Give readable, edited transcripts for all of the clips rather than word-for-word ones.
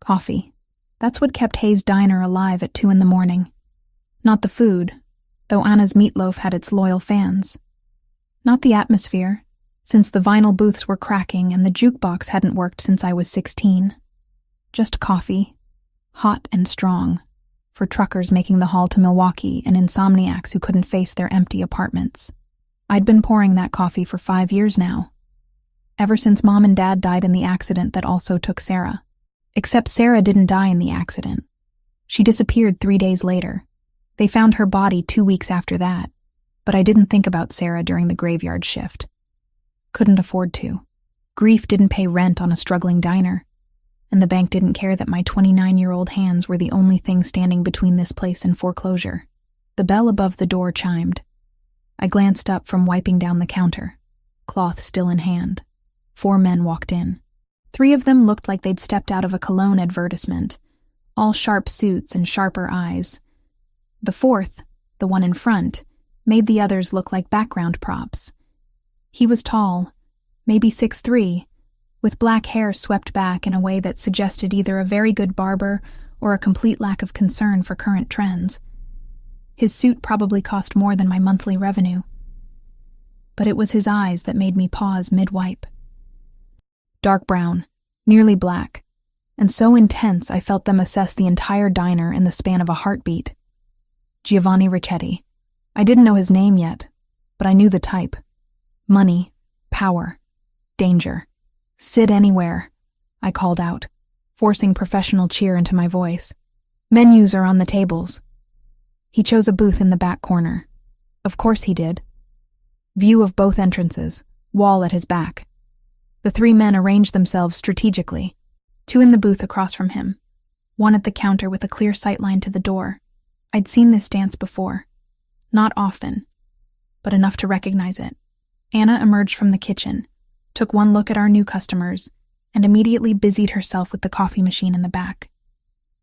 Coffee. That's what kept Hayes' diner alive at 2 a.m. Not the food, though Anna's meatloaf had its loyal fans. Not the atmosphere, since the vinyl booths were cracking and the jukebox hadn't worked since I was 16. Just coffee, hot and strong, for truckers making the haul to Milwaukee and insomniacs who couldn't face their empty apartments. I'd been pouring that coffee for 5 years now, ever since Mom and Dad died in the accident that also took Sarah. Except Sarah didn't die in the accident. She disappeared 3 days later. They found her body 2 weeks after that, but I didn't think about Sarah during the graveyard shift. Couldn't afford to. Grief didn't pay rent on a struggling diner, and the bank didn't care that my 29-year-old hands were the only thing standing between this place and foreclosure. The bell above the door chimed. I glanced up from wiping down the counter, cloth still in hand. 4 men walked in. 3 of them looked like they'd stepped out of a cologne advertisement, all sharp suits and sharper eyes. The 4th, the one in front, made the others look like background props. He was tall, maybe 6'3", with black hair swept back in a way that suggested either a very good barber or a complete lack of concern for current trends. His suit probably cost more than my monthly revenue. But it was his eyes that made me pause mid-wipe. Dark brown, nearly black, and so intense I felt them assess the entire diner in the span of a heartbeat. Giovanni Ricchetti. I didn't know his name yet, but I knew the type. Money, power, danger. Sit anywhere, I called out, forcing professional cheer into my voice. Menus are on the tables. He chose a booth in the back corner. Of course he did. View of both entrances, wall at his back. The 3 men arranged themselves strategically, 2 in the booth across from him, 1 at the counter with a clear sightline to the door. I'd seen this dance before. Not often, but enough to recognize it. Anna emerged from the kitchen, took one look at our new customers, and immediately busied herself with the coffee machine in the back.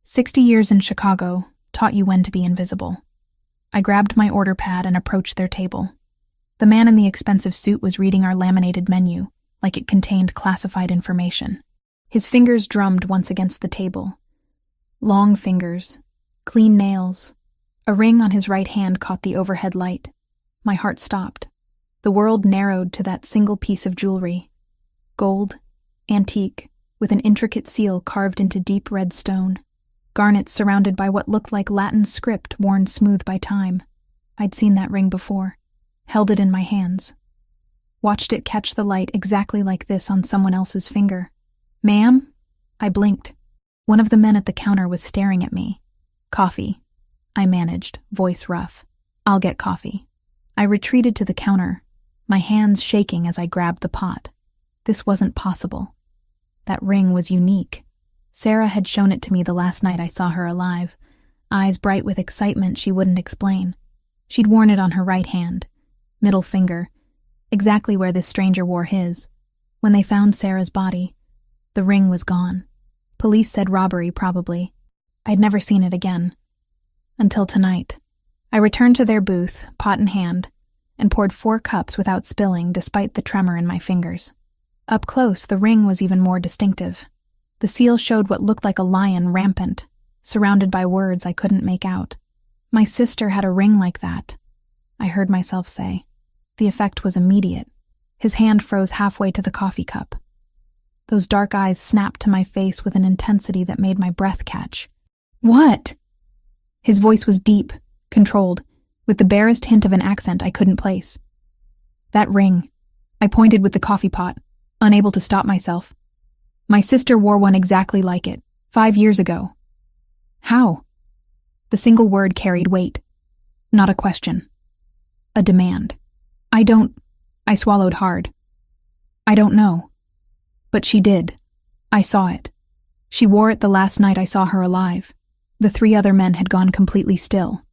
60 years in Chicago taught you when to be invisible. I grabbed my order pad and approached their table. The man in the expensive suit was reading our laminated menu, like it contained classified information. His fingers drummed once against the table. Long fingers, clean nails. A ring on his right hand caught the overhead light. My heart stopped. The world narrowed to that single piece of jewelry. Gold, antique, with an intricate seal carved into deep red stone. Garnets surrounded by what looked like Latin script worn smooth by time. I'd seen that ring before. Held it in my hands. Watched it catch the light exactly like this on someone else's finger. Ma'am? I blinked. One of the men at the counter was staring at me. Coffee. I managed, voice rough. I'll get coffee. I retreated to the counter, my hands shaking as I grabbed the pot. This wasn't possible. That ring was unique. Sarah had shown it to me the last night I saw her alive, eyes bright with excitement she wouldn't explain. She'd worn it on her right hand, middle finger, exactly where this stranger wore his. When they found Sarah's body, the ring was gone. Police said robbery, probably. I'd never seen it again. Until tonight. I returned to their booth, pot in hand, and poured 4 cups without spilling despite the tremor in my fingers. Up close, the ring was even more distinctive. The seal showed what looked like a lion rampant, surrounded by words I couldn't make out. My sister had a ring like that, I heard myself say. The effect was immediate. His hand froze halfway to the coffee cup. Those dark eyes snapped to my face with an intensity that made my breath catch. What? His voice was deep, controlled, with the barest hint of an accent I couldn't place. That ring. I pointed with the coffee pot, unable to stop myself. My sister wore one exactly like it, 5 years ago. How? The single word carried weight. Not a question. A demand. I swallowed hard. I don't know. But she did. I saw it. She wore it the last night I saw her alive. The 3 other men had gone completely still.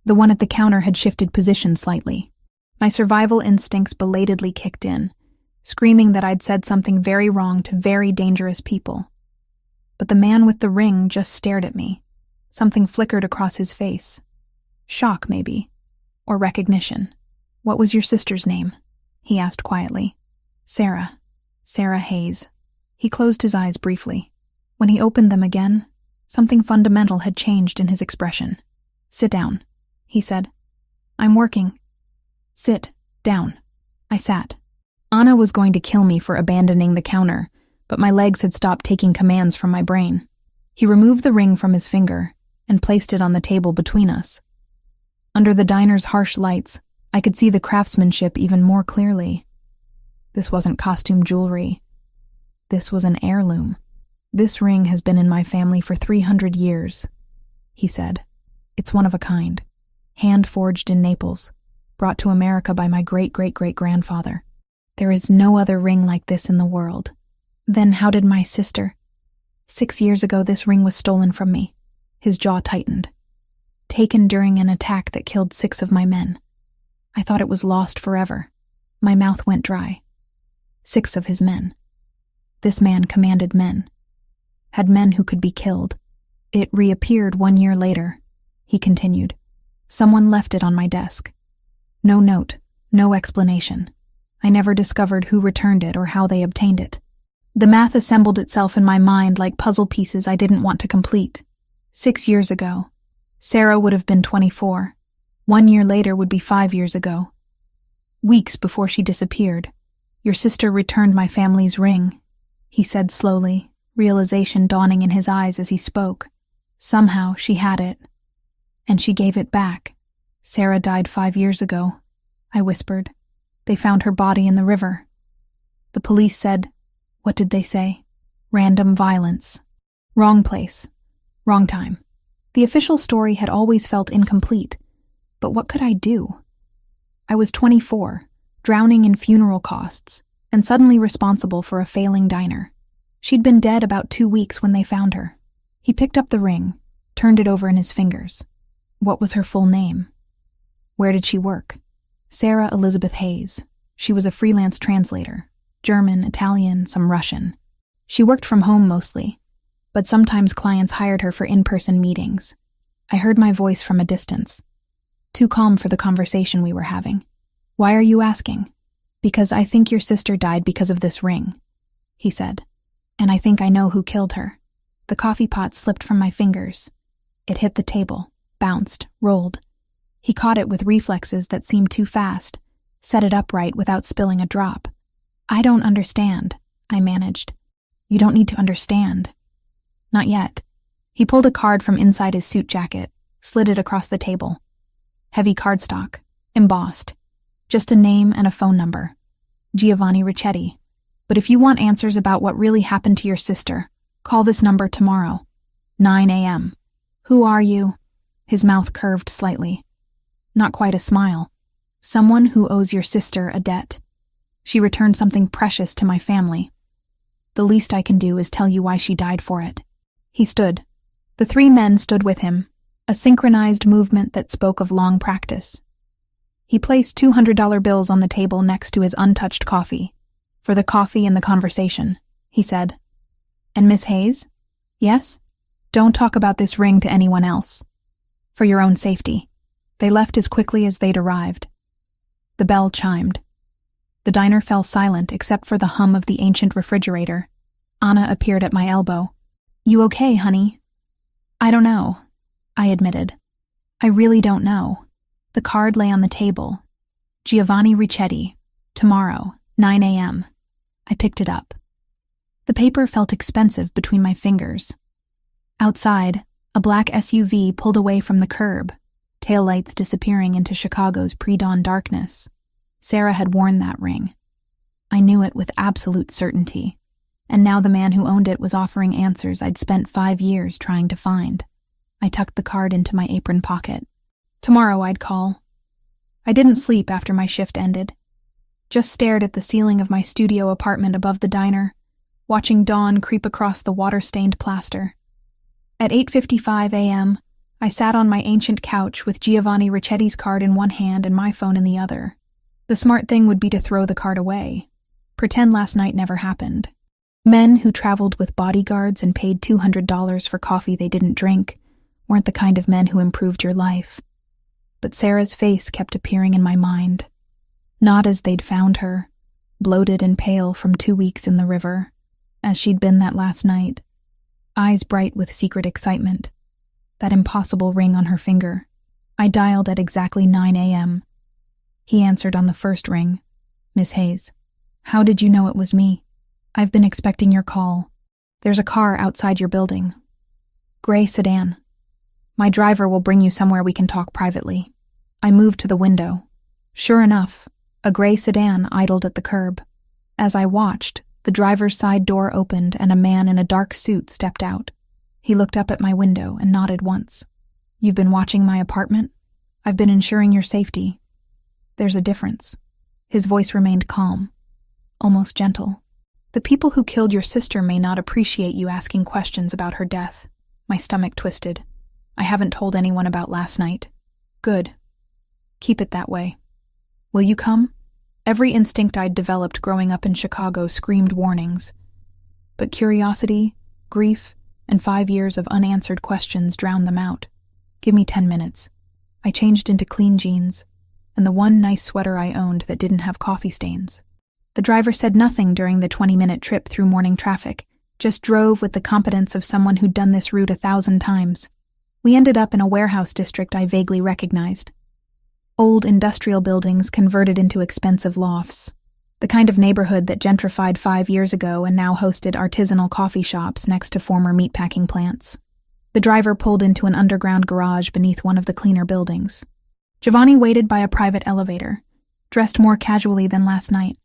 The one at the counter had shifted position slightly. My survival instincts belatedly kicked in, screaming that I'd said something very wrong to very dangerous people. But the man with the ring just stared at me. Something flickered across his face. Shock, maybe. Or recognition. What was your sister's name? He asked quietly. Sarah. Sarah Hayes. He closed his eyes briefly. When he opened them again, something fundamental had changed in his expression. "Sit down," he said. "I'm working." "Sit down." I sat. Anna was going to kill me for abandoning the counter, but my legs had stopped taking commands from my brain. He removed the ring from his finger and placed it on the table between us. Under the diner's harsh lights, I could see the craftsmanship even more clearly. This wasn't costume jewelry. This was an heirloom. "This ring has been in my family for 300 years, he said. "It's one of a kind, hand-forged in Naples, brought to America by my great-great-great-grandfather. There is no other ring like this in the world." "Then how did my sister—" "6 years ago this ring was stolen from me." His jaw tightened. "Taken during an attack that killed 6 of my men. I thought it was lost forever." My mouth went dry. 6 of his men. This man commanded men. Had men who could be killed. "It reappeared 1 year later," he continued. "Someone left it on my desk. No note, no explanation. I never discovered who returned it or how they obtained it. The math assembled itself in my mind like puzzle pieces I didn't want to complete. 6 years ago, Sarah would have been 24. 1 year later would be 5 years ago. Weeks before she disappeared, your sister returned my family's ring," he said slowly, realization dawning in his eyes as he spoke. "Somehow she had it. And she gave it back." "Sarah died 5 years ago," I whispered. "They found her body in the river. The police said—" "What did they say?" "Random violence. Wrong place. Wrong time." The official story had always felt incomplete. But what could I do? I was 24, drowning in funeral costs, and suddenly responsible for a failing diner. She'd been dead about 2 weeks when they found her. He picked up the ring, turned it over in his fingers. What was her full name? Where did she work? Sarah Elizabeth Hayes. She was a freelance translator. German, Italian, some Russian. She worked from home mostly, but sometimes clients hired her for in-person meetings. I heard my voice from a distance. Too calm for the conversation we were having. "Why are you asking?" "Because I think your sister died because of this ring," he said. "And I think I know who killed her." The coffee pot slipped from my fingers. It hit the table, bounced, rolled. He caught it with reflexes that seemed too fast, set it upright without spilling a drop. "I don't understand," I managed. "You don't need to understand." "Not yet." He pulled a card from inside his suit jacket, slid it across the table. Heavy cardstock, embossed. Just a name and a phone number. Giovanni Ricchetti. "But if you want answers about what really happened to your sister, call this number tomorrow, 9 a.m. "Who are you?" His mouth curved slightly. Not quite a smile. "Someone who owes your sister a debt. She returned something precious to my family. The least I can do is tell you why she died for it." He stood. The 3 men stood with him, a synchronized movement that spoke of long practice. He placed $200 bills on the table next to his untouched coffee. "For the coffee and the conversation," he said. "And Miss Hayes?" "Yes?" "Don't talk about this ring to anyone else. For your own safety." They left as quickly as they'd arrived. The bell chimed. The diner fell silent except for the hum of the ancient refrigerator. Anna appeared at my elbow. "You okay, honey?" "I don't know," I admitted. "I really don't know." The card lay on the table. Giovanni Ricchetti, tomorrow, 9 a.m. I picked it up. The paper felt expensive between my fingers. Outside, a black SUV pulled away from the curb, taillights disappearing into Chicago's pre-dawn darkness. Sarah had worn that ring. I knew it with absolute certainty, and now the man who owned it was offering answers I'd spent 5 years trying to find. I tucked the card into my apron pocket. Tomorrow I'd call. I didn't sleep after my shift ended. Just stared at the ceiling of my studio apartment above the diner, watching dawn creep across the water-stained plaster. At 8:55 a.m., I sat on my ancient couch with Giovanni Ricchetti's card in one hand and my phone in the other. The smart thing would be to throw the card away. Pretend last night never happened. Men who traveled with bodyguards and paid $200 for coffee they didn't drink weren't the kind of men who improved your life. But Sarah's face kept appearing in my mind. Not as they'd found her, bloated and pale from 2 weeks in the river, as she'd been that last night. eyes bright with secret excitement. That impossible ring on her finger. I dialed at exactly 9 a.m. He answered on the first ring. Miss Hayes. How did you know it was me? I've been expecting your call. There's a car outside your building. Gray sedan. My driver will bring you somewhere we can talk privately. I moved to the window. Sure enough, a gray sedan idled at the curb. As I watched, the driver's side door opened and a man in a dark suit stepped out. He looked up at my window and nodded once. You've been watching my apartment? I've been ensuring your safety. There's a difference. His voice remained calm, almost gentle. The people who killed your sister may not appreciate you asking questions about her death. My stomach twisted. I haven't told anyone about last night. Good. Keep it that way. Will you come? Every instinct I'd developed growing up in Chicago screamed warnings. But curiosity, grief, and 5 years of unanswered questions drowned them out. Give me 10 minutes. I changed into clean jeans, and the one nice sweater I owned that didn't have coffee stains. The driver said nothing during the 20-minute trip through morning traffic, just drove with the competence of someone who'd done this route 1,000 times. We ended up in a warehouse district I vaguely recognized. Old industrial buildings converted into expensive lofts. The kind of neighborhood that gentrified 5 years ago and now hosted artisanal coffee shops next to former meatpacking plants. The driver pulled into an underground garage beneath one of the cleaner buildings. Giovanni waited by a private elevator, dressed more casually than last night.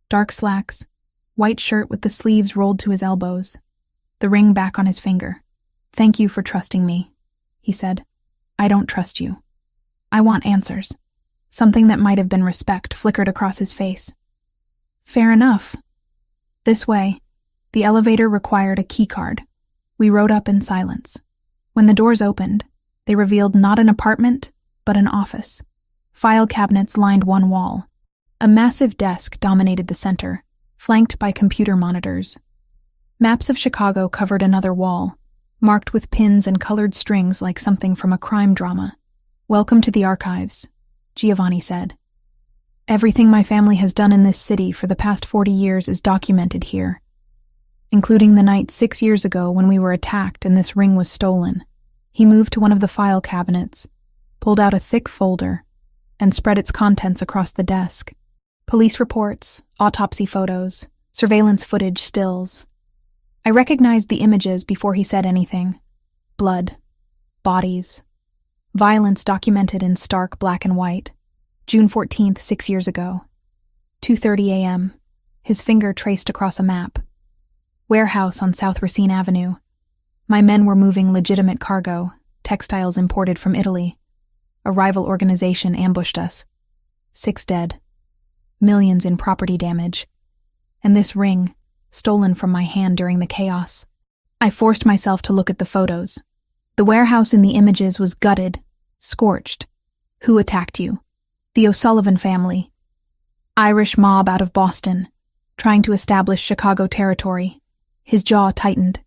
Dark slacks, white shirt with the sleeves rolled to his elbows, the ring back on his finger. Thank you for trusting me, he said. I don't trust you. I want answers. Something that might have been respect flickered across his face. Fair enough. This way. The elevator required a keycard. We rode up in silence. When the doors opened, they revealed not an apartment, but an office. File cabinets lined one wall. A massive desk dominated the center, flanked by computer monitors. Maps of Chicago covered another wall, marked with pins and colored strings like something from a crime drama. Welcome to the archives, Giovanni said. Everything my family has done in this city for the past 40 years is documented here, including the night 6 years ago when we were attacked and this ring was stolen. He moved to one of the file cabinets, pulled out a thick folder, and spread its contents across the desk. Police reports, autopsy photos, surveillance footage stills. I recognized the images before he said anything. Blood, bodies, violence documented in stark black and white. June 14th, 6 years ago. 2:30 a.m. His finger traced across a map. Warehouse on South Racine Avenue. My men were moving legitimate cargo, textiles imported from Italy. A rival organization ambushed us. 6 dead. Millions in property damage. And this ring, stolen from my hand during the chaos. I forced myself to look at the photos. The warehouse in the images was gutted, scorched. Who attacked you? The O'Sullivan family. Irish mob out of Boston, trying to establish Chicago territory. His jaw tightened.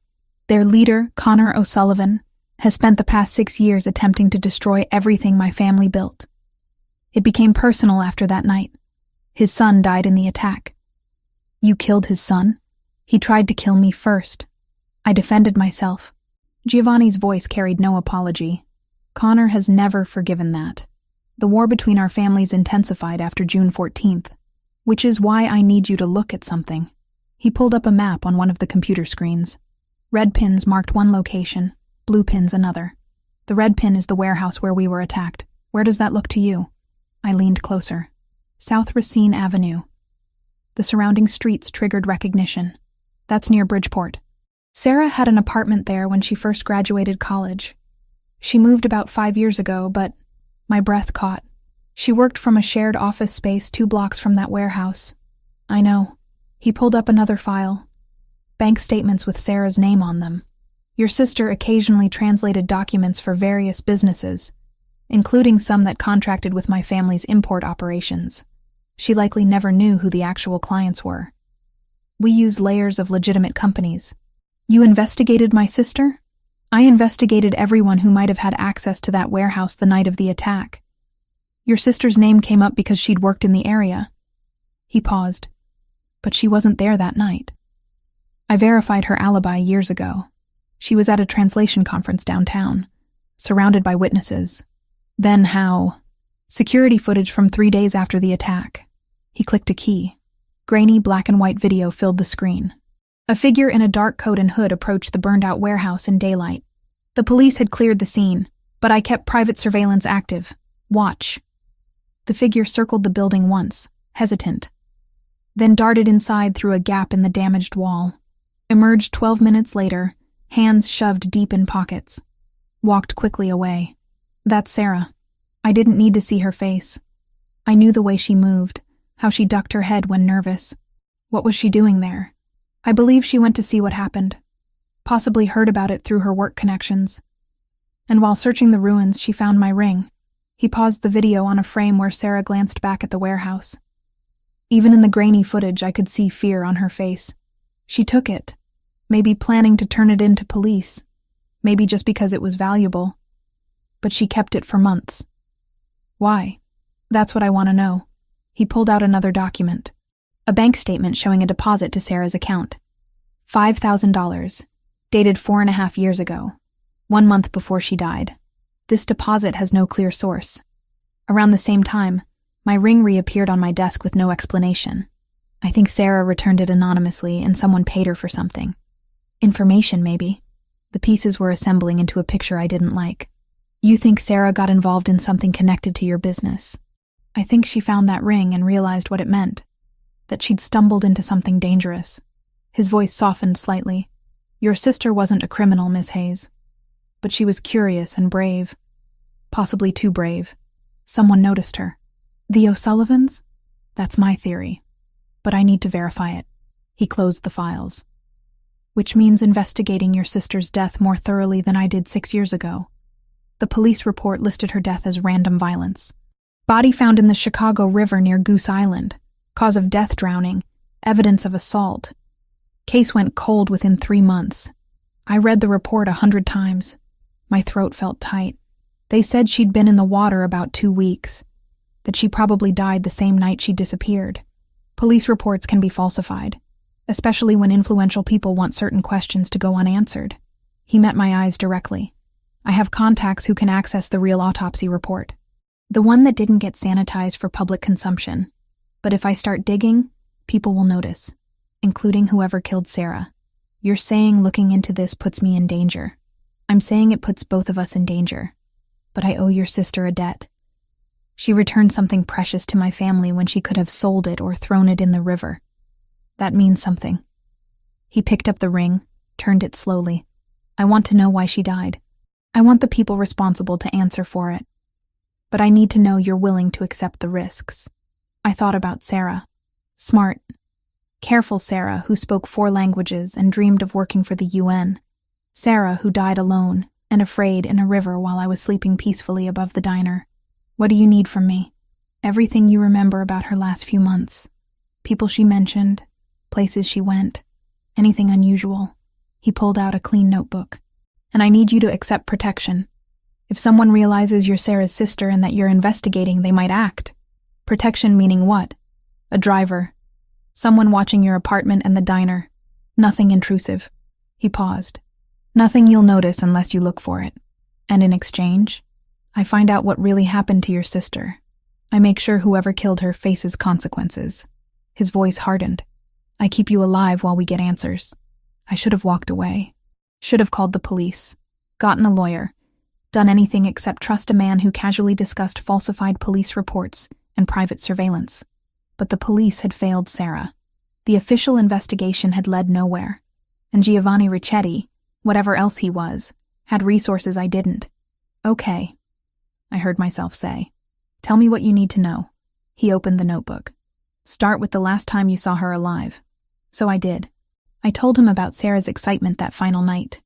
Their leader, Connor O'Sullivan, has spent the past 6 years attempting to destroy everything my family built. It became personal after that night. His son died in the attack. You killed his son? He tried to kill me first. I defended myself. Giovanni's voice carried no apology. Connor has never forgiven that. The war between our families intensified after June 14th, which is why I need you to look at something. He pulled up a map on one of the computer screens. Red pins marked one location, blue pins another. The red pin is the warehouse where we were attacked. Where does that look to you? I leaned closer. South Racine Avenue. The surrounding streets triggered recognition. That's near Bridgeport. Sarah had an apartment there when she first graduated college. She moved about 5 years ago, but my breath caught. She worked from a shared office space 2 blocks from that warehouse. I know. He pulled up another file. Bank statements with Sarah's name on them. Your sister occasionally translated documents for various businesses, including some that contracted with my family's import operations. She likely never knew who the actual clients were. We use layers of legitimate companies. You investigated my sister? I investigated everyone who might have had access to that warehouse the night of the attack. Your sister's name came up because she'd worked in the area. He paused. But she wasn't there that night. I verified her alibi years ago. She was at a translation conference downtown, surrounded by witnesses. Then how? Security footage from 3 days after the attack. He clicked a key. Grainy black and white video filled the screen. A figure in a dark coat and hood approached the burned-out warehouse in daylight. The police had cleared the scene, but I kept private surveillance active. Watch. The figure circled the building once, hesitant, then darted inside through a gap in the damaged wall. Emerged 12 minutes later, hands shoved deep in pockets. Walked quickly away. That's Sarah. I didn't need to see her face. I knew the way she moved, how she ducked her head when nervous. What was she doing there? I believe she went to see what happened. Possibly heard about it through her work connections. And while searching the ruins, she found my ring. He paused the video on a frame where Sarah glanced back at the warehouse. Even in the grainy footage, I could see fear on her face. She took it, maybe planning to turn it into police, maybe just because it was valuable. But she kept it for months. Why? That's what I want to know. He pulled out another document. A bank statement showing a deposit to Sarah's account. $5,000, dated 4.5 years ago, 1 month before she died. This deposit has no clear source. Around the same time, my ring reappeared on my desk with no explanation. I think Sarah returned it anonymously and someone paid her for something. Information, maybe. The pieces were assembling into a picture I didn't like. You think Sarah got involved in something connected to your business? I think she found that ring and realized what it meant. That she'd stumbled into something dangerous. His voice softened slightly. Your sister wasn't a criminal, Miss Hayes. But she was curious and brave. Possibly too brave. Someone noticed her. The O'Sullivans? That's my theory. But I need to verify it. He closed the files. Which means investigating your sister's death more thoroughly than I did 6 years ago. The police report listed her death as random violence. Body found in the Chicago River near Goose Island. Cause of death drowning. Evidence of assault. Case went cold within 3 months. I read the report 100 times. My throat felt tight. They said she'd been in the water about 2 weeks. That she probably died the same night she disappeared. Police reports can be falsified, especially when influential people want certain questions to go unanswered. He met my eyes directly. I have contacts who can access the real autopsy report. The one that didn't get sanitized for public consumption. But if I start digging, people will notice, including whoever killed Sarah. You're saying looking into this puts me in danger. I'm saying it puts both of us in danger. But I owe your sister a debt. She returned something precious to my family when she could have sold it or thrown it in the river. That means something. He picked up the ring, turned it slowly. I want to know why she died. I want the people responsible to answer for it. But I need to know you're willing to accept the risks. I thought about Sarah. Smart, careful Sarah who spoke 4 languages and dreamed of working for the UN. Sarah who died alone and afraid in a river while I was sleeping peacefully above the diner. What do you need from me? Everything you remember about her last few months. People she mentioned, places she went, anything unusual. He pulled out a clean notebook. And I need you to accept protection. If someone realizes you're Sarah's sister and that you're investigating, they might act. Protection meaning what? A driver. Someone watching your apartment and the diner. Nothing intrusive. He paused. Nothing you'll notice unless you look for it. And in exchange, I find out what really happened to your sister. I make sure whoever killed her faces consequences. His voice hardened. I keep you alive while we get answers. I should have walked away. Should have called the police. Gotten a lawyer. Done anything except trust a man who casually discussed falsified police reports and private surveillance. But the police had failed Sarah. The official investigation had led nowhere. And Giovanni Ricchetti, whatever else he was, had resources I didn't. Okay, I heard myself say. Tell me what you need to know. He opened the notebook. Start with the last time you saw her alive. So I did. I told him about Sarah's excitement that final night.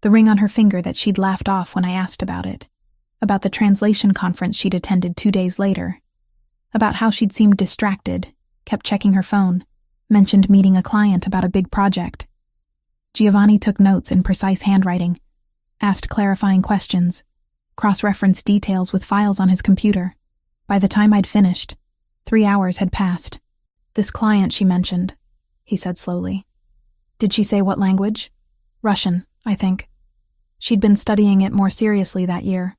The ring on her finger that she'd laughed off when I asked about it. About the translation conference she'd attended 2 days later. About how she'd seemed distracted, kept checking her phone, mentioned meeting a client about a big project. Giovanni took notes in precise handwriting, asked clarifying questions, cross-referenced details with files on his computer. By the time I'd finished, 3 hours had passed. This client she mentioned, he said slowly. Did she say what language? Russian, I think. She'd been studying it more seriously that year.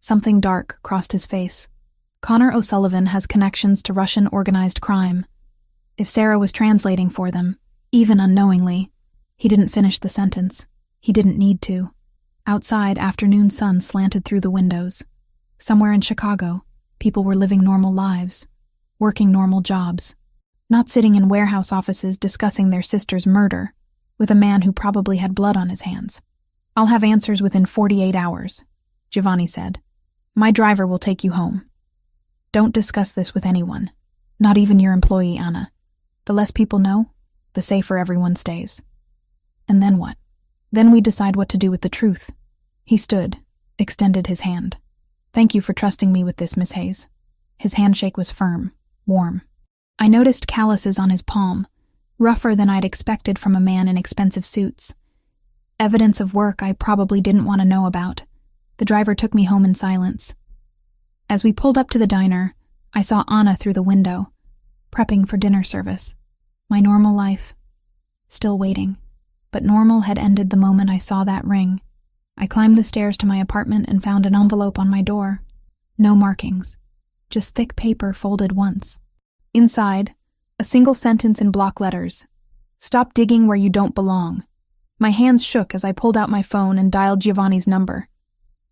Something dark crossed his face. Connor O'Sullivan has connections to Russian organized crime. If Sarah was translating for them, even unknowingly, he didn't finish the sentence. He didn't need to. Outside, afternoon sun slanted through the windows. Somewhere in Chicago, people were living normal lives, working normal jobs, not sitting in warehouse offices discussing their sister's murder with a man who probably had blood on his hands. "I'll have answers within 48 hours, Giovanni said. "My driver will take you home. Don't discuss this with anyone, not even your employee, Anna. The less people know, the safer everyone stays." And then what? Then we decide what to do with the truth. He stood, extended his hand. "Thank you for trusting me with this, Miss Hayes." His handshake was firm, warm. I noticed calluses on his palm, rougher than I'd expected from a man in expensive suits. Evidence of work I probably didn't want to know about. The driver took me home in silence. As we pulled up to the diner, I saw Anna through the window, prepping for dinner service. My normal life. Still waiting. But normal had ended the moment I saw that ring. I climbed the stairs to my apartment and found an envelope on my door. No markings. Just thick paper folded once. Inside, a single sentence in block letters. "Stop digging where you don't belong." My hands shook as I pulled out my phone and dialed Giovanni's number.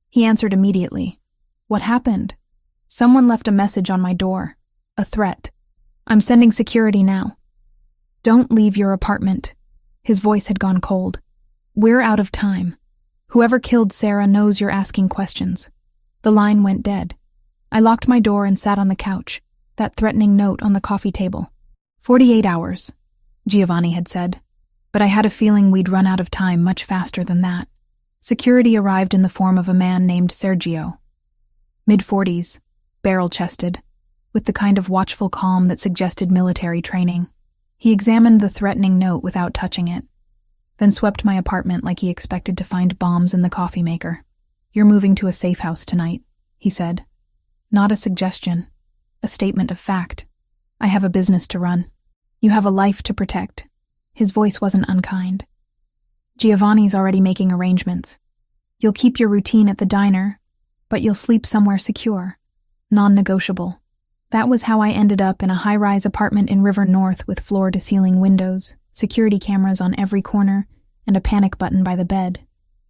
He answered immediately. "What happened?" "Someone left a message on my door. A threat. I'm sending security now. Don't leave your apartment." His voice had gone cold. "We're out of time. Whoever killed Sarah knows you're asking questions." The line went dead. I locked my door and sat on the couch, that threatening note on the coffee table. 48 hours, Giovanni had said. But I had a feeling we'd run out of time much faster than that. Security arrived in the form of a man named Sergio. Mid-40s, barrel-chested, with the kind of watchful calm that suggested military training. He examined the threatening note without touching it, then swept my apartment like he expected to find bombs in the coffee maker. "You're moving to a safe house tonight," he said. Not a suggestion, a statement of fact. "I have a business to run. You have a life to protect." His voice wasn't unkind. "Giovanni's already making arrangements. You'll keep your routine at the diner, but you'll sleep somewhere secure, non-negotiable." That was how I ended up in a high-rise apartment in River North with floor-to-ceiling windows, security cameras on every corner, and a panic button by the bed.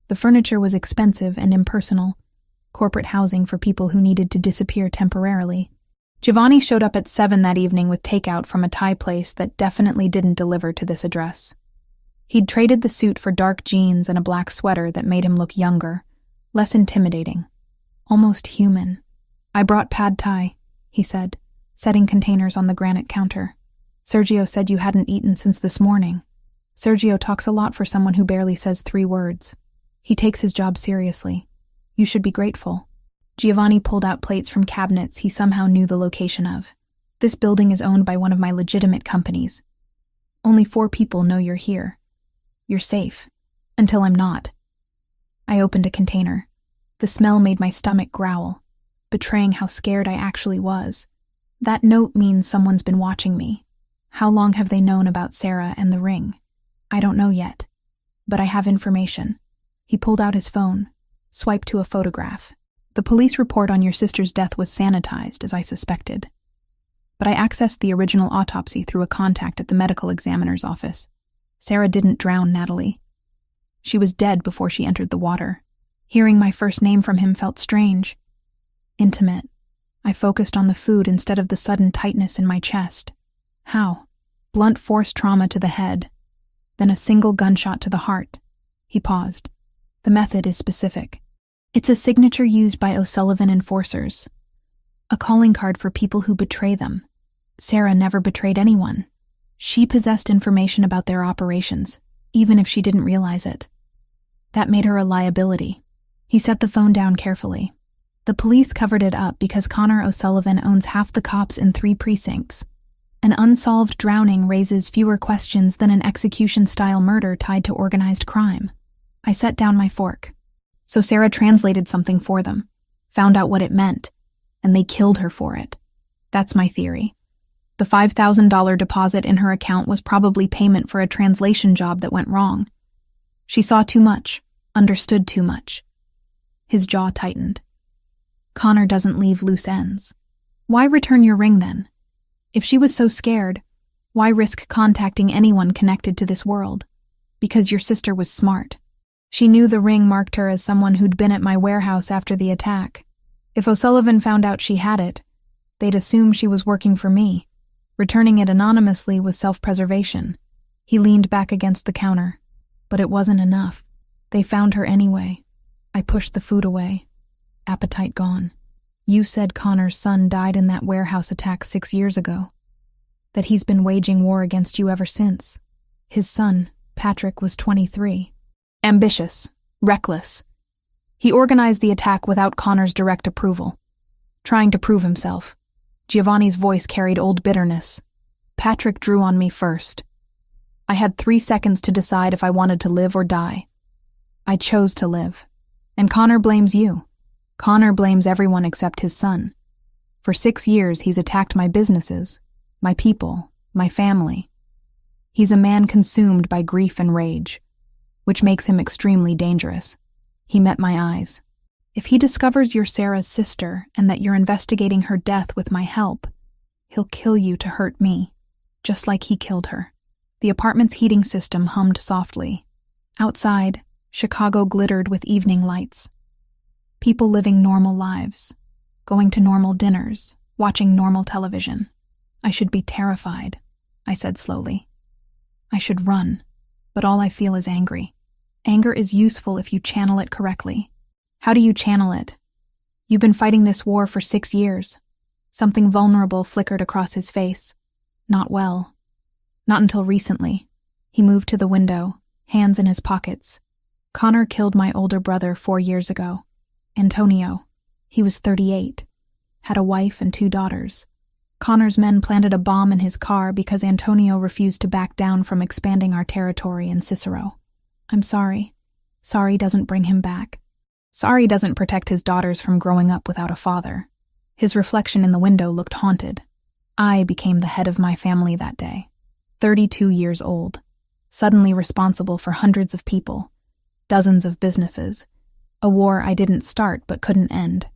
The furniture was expensive and impersonal, corporate housing for people who needed to disappear temporarily. Giovanni showed up at 7 that evening with takeout from a Thai place that definitely didn't deliver to this address. He'd traded the suit for dark jeans and a black sweater that made him look younger, less intimidating, almost human. "I brought pad thai," he said, setting containers on the granite counter. "Sergio said you hadn't eaten since this morning." Sergio talks a lot for someone who barely says 3 words. He takes his job seriously. You should be grateful. Giovanni pulled out plates from cabinets he somehow knew the location of. "This building is owned by one of my legitimate companies. Only 4 people know you're here. You're safe. Until I'm not." I opened a container. The smell made my stomach growl, betraying how scared I actually was. That note means someone's been watching me. How long have they known about Sarah and the ring? I don't know yet. But I have information. He pulled out his phone, swiped to a photograph. "The police report on your sister's death was sanitized, as I suspected. But I accessed the original autopsy through a contact at the medical examiner's office. Sarah didn't drown Natalie. She was dead before she entered the water." Hearing my first name from him felt strange. Intimate. I focused on the food instead of the sudden tightness in my chest. How? Blunt force trauma to the head, then a single gunshot to the heart. He paused. "The method is specific. It's a signature used by O'Sullivan enforcers. A calling card for people who betray them. Sarah never betrayed anyone. She possessed information about their operations, even if she didn't realize it. That made her a liability." He set the phone down carefully. "The police covered it up because Connor O'Sullivan owns half the cops in 3 precincts. An unsolved drowning raises fewer questions than an execution-style murder tied to organized crime." I set down my fork. "So Sarah translated something for them, found out what it meant, and they killed her for it. That's my theory. The $5,000 deposit in her account was probably payment for a translation job that went wrong. She saw too much, Understood too much. His jaw tightened. Connor doesn't leave loose ends. Why return your ring then? If she was so scared, why risk contacting anyone connected to this world? Because your sister was smart. She knew the ring marked her as someone who'd been at my warehouse after the attack. If O'Sullivan found out she had it, they'd assume she was working for me. Returning it anonymously was self-preservation. He leaned back against the counter. But it wasn't enough. They found her anyway. I pushed the food away. Appetite gone. You said Connor's son died in that warehouse attack 6 years ago. That he's been waging war against you ever since. His son, Patrick, was 23. Ambitious. Reckless. He organized the attack without Connor's direct approval. Trying to prove himself. Giovanni's voice carried old bitterness. Patrick drew on me first. I had 3 seconds to decide if I wanted to live or die. I chose to live. And Connor blames you. Connor blames everyone except his son. For 6 years, he's attacked my businesses, my people, my family. He's a man consumed by grief and rage, which makes him extremely dangerous. He met my eyes. If he discovers you're Sarah's sister and that you're investigating her death with my help, he'll kill you to hurt me, just like he killed her. The apartment's heating system hummed softly. Outside, Chicago glittered with evening lights. People living normal lives, going to normal dinners, watching normal television. I should be terrified, I said slowly. I should run, but all I feel is angry. Anger is useful if you channel it correctly. How do you channel it? You've been fighting this war for 6 years. Something vulnerable flickered across his face. Not well. Not until recently. He moved to the window, hands in his pockets. Connor killed my older brother 4 years ago. Antonio. He was 38. Had a wife and 2 daughters. Connor's men planted a bomb in his car because Antonio refused to back down from expanding our territory in Cicero. I'm sorry. Sorry doesn't bring him back. Sorry doesn't protect his daughters from growing up without a father. His reflection in the window looked haunted. I became the head of my family that day. 32 years old. Suddenly responsible for hundreds of people. Dozens of businesses. A war I didn't start but couldn't end.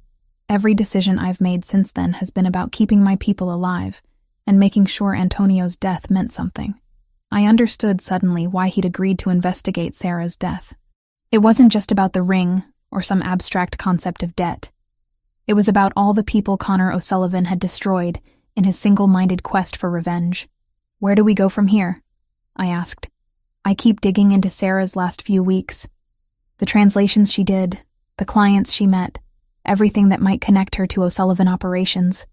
Every decision I've made since then has been about keeping my people alive and making sure Antonio's death meant something. I understood suddenly why he'd agreed to investigate Sarah's death. It wasn't just about the ring or some abstract concept of debt. It was about all the people Connor O'Sullivan had destroyed in his single-minded quest for revenge. Where do we go from here? I asked. I keep digging into Sarah's last few weeks. The translations she did, the clients she met, everything that might connect her to O'Sullivan operations.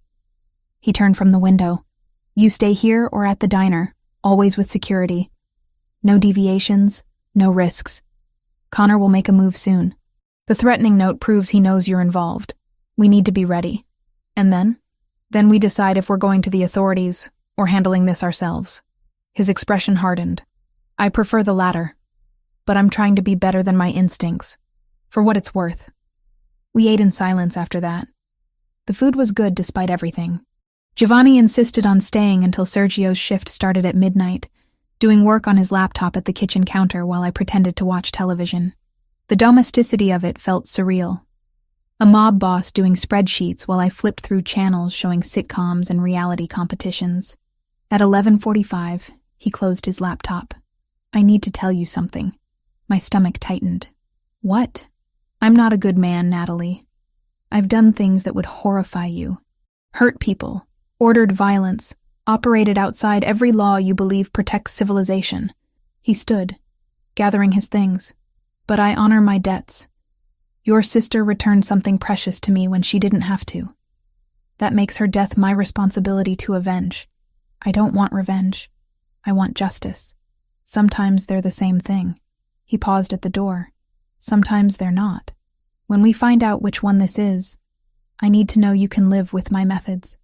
He turned from the window. You stay here or at the diner, always with security. No deviations, no risks. Connor will make a move soon. The threatening note proves he knows you're involved. We need to be ready. And then? Then we decide if we're going to the authorities or handling this ourselves. His expression hardened. I prefer the latter. But I'm trying to be better than my instincts. For what it's worth. We ate in silence after that. The food was good despite everything. Giovanni insisted on staying until Sergio's shift started at midnight, doing work on his laptop at the kitchen counter while I pretended to watch television. The domesticity of it felt surreal. A mob boss doing spreadsheets while I flipped through channels showing sitcoms and reality competitions. At 11:45, he closed his laptop. I need to tell you something. My stomach tightened. What? I'm not a good man, Natalie. I've done things that would horrify you. Hurt people, ordered violence, operated outside every law you believe protects civilization. He stood, gathering his things. But I honor my debts. Your sister returned something precious to me when she didn't have to. That makes her death my responsibility to avenge. I don't want revenge. I want justice. Sometimes they're the same thing. He paused at the door. Sometimes they're not. When we find out which one this is, I need to know you can live with my methods.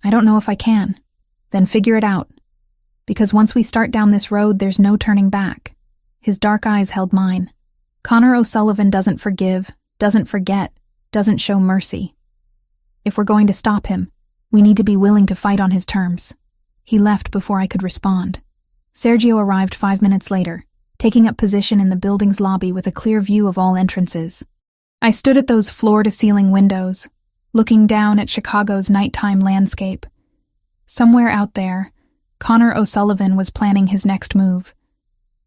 I don't know if I can. Then figure it out. Because once we start down this road, there's no turning back. His dark eyes held mine. Connor O'Sullivan doesn't forgive, doesn't forget, doesn't show mercy. If we're going to stop him, we need to be willing to fight on his terms. He left before I could respond. Sergio arrived 5 minutes later, taking up position in the building's lobby with a clear view of all entrances. I stood at those floor-to-ceiling windows, looking down at Chicago's nighttime landscape. Somewhere out there, Connor O'Sullivan was planning his next move.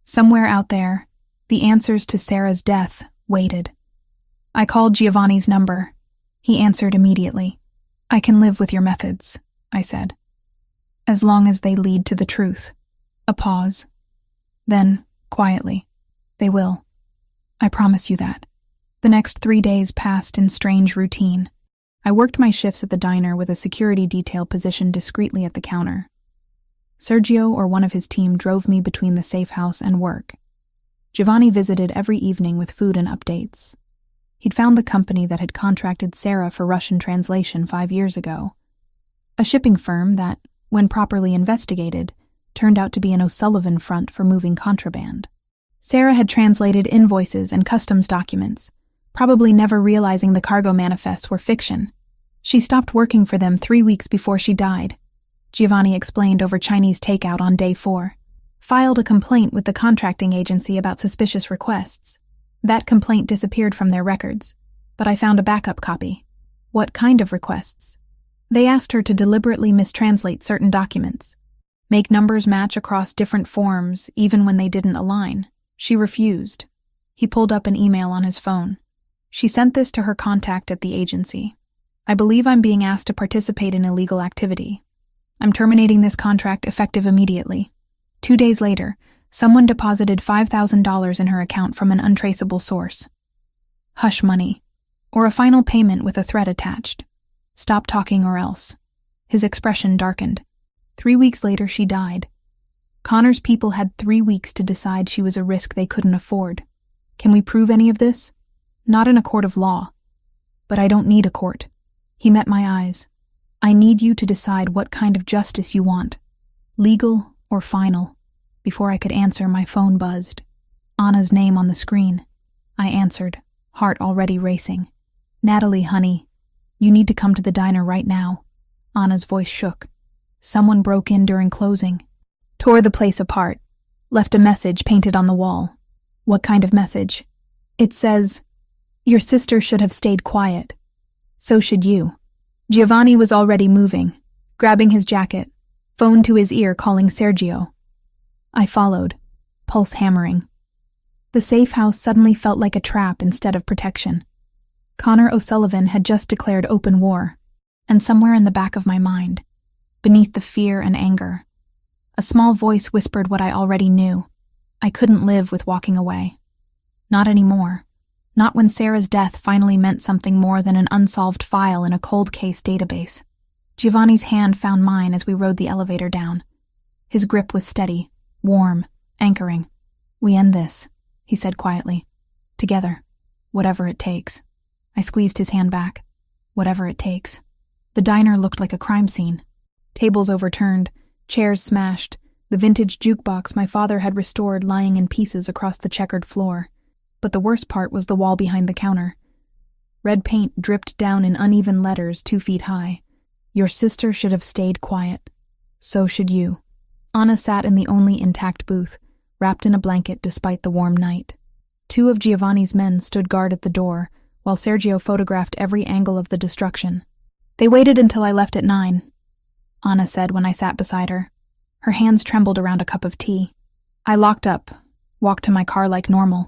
Somewhere out there, the answers to Sarah's death waited. I called Giovanni's number. He answered immediately. "I can live with your methods," I said. "As long as they lead to the truth." A pause. Then, quietly, "They will. I promise you that." The next 3 days passed in strange routine. I worked my shifts at the diner with a security detail positioned discreetly at the counter. Sergio or one of his team drove me between the safe house and work. Giovanni visited every evening with food and updates. He'd found the company that had contracted Sarah for Russian translation 5 years ago. A shipping firm that, when properly investigated, turned out to be an O'Sullivan front for moving contraband. Sarah had translated invoices and customs documents, probably never realizing the cargo manifests were fiction. She stopped working for them 3 weeks before she died, Giovanni explained over Chinese takeout on day 4. Filed a complaint with the contracting agency about suspicious requests. That complaint disappeared from their records, but I found a backup copy. What kind of requests? They asked her to deliberately mistranslate certain documents, make numbers match across different forms even when they didn't align. She refused. He pulled up an email on his phone. She sent this to her contact at the agency. "I believe I'm being asked to participate in illegal activity. I'm terminating this contract effective immediately." 2 days later, someone deposited $5,000 in her account from an untraceable source. Hush money, or a final payment with a threat attached. "Stop talking or else." His expression darkened. 3 weeks later, she died. Connor's people had 3 weeks to decide she was a risk they couldn't afford. Can we prove any of this? Not in a court of law. But I don't need a court. He met my eyes. "I need you to decide what kind of justice you want. Legal or final." Before I could answer, my phone buzzed. Anna's name on the screen. I answered, heart already racing. "Natalie, honey, you need to come to the diner right now." Anna's voice shook. "Someone broke in during closing. Tore the place apart. Left a message painted on the wall." "What kind of message?" "It says, 'Your sister should have stayed quiet. So should you.'" Giovanni was already moving, grabbing his jacket, phone to his ear calling Sergio. I followed, pulse hammering. The safe house suddenly felt like a trap instead of protection. Connor O'Sullivan had just declared open war, and somewhere in the back of my mind, beneath the fear and anger, a small voice whispered what I already knew. I couldn't live with walking away. Not anymore. Not when Sarah's death finally meant something more than an unsolved file in a cold case database. Giovanni's hand found mine as we rode the elevator down. His grip was steady, warm, anchoring. "We end this," he said quietly. "Together. Whatever it takes." I squeezed his hand back. "Whatever it takes." The diner looked like a crime scene. Tables overturned, chairs smashed, the vintage jukebox my father had restored lying in pieces across the checkered floor. But the worst part was the wall behind the counter. Red paint dripped down in uneven letters 2 feet high. "Your sister should have stayed quiet. So should you." Anna sat in the only intact booth, wrapped in a blanket despite the warm night. 2 of Giovanni's men stood guard at the door, while Sergio photographed every angle of the destruction. "They waited until I left at 9, Anna said when I sat beside her. Her hands trembled around a cup of tea. I locked up, walked to my car like normal.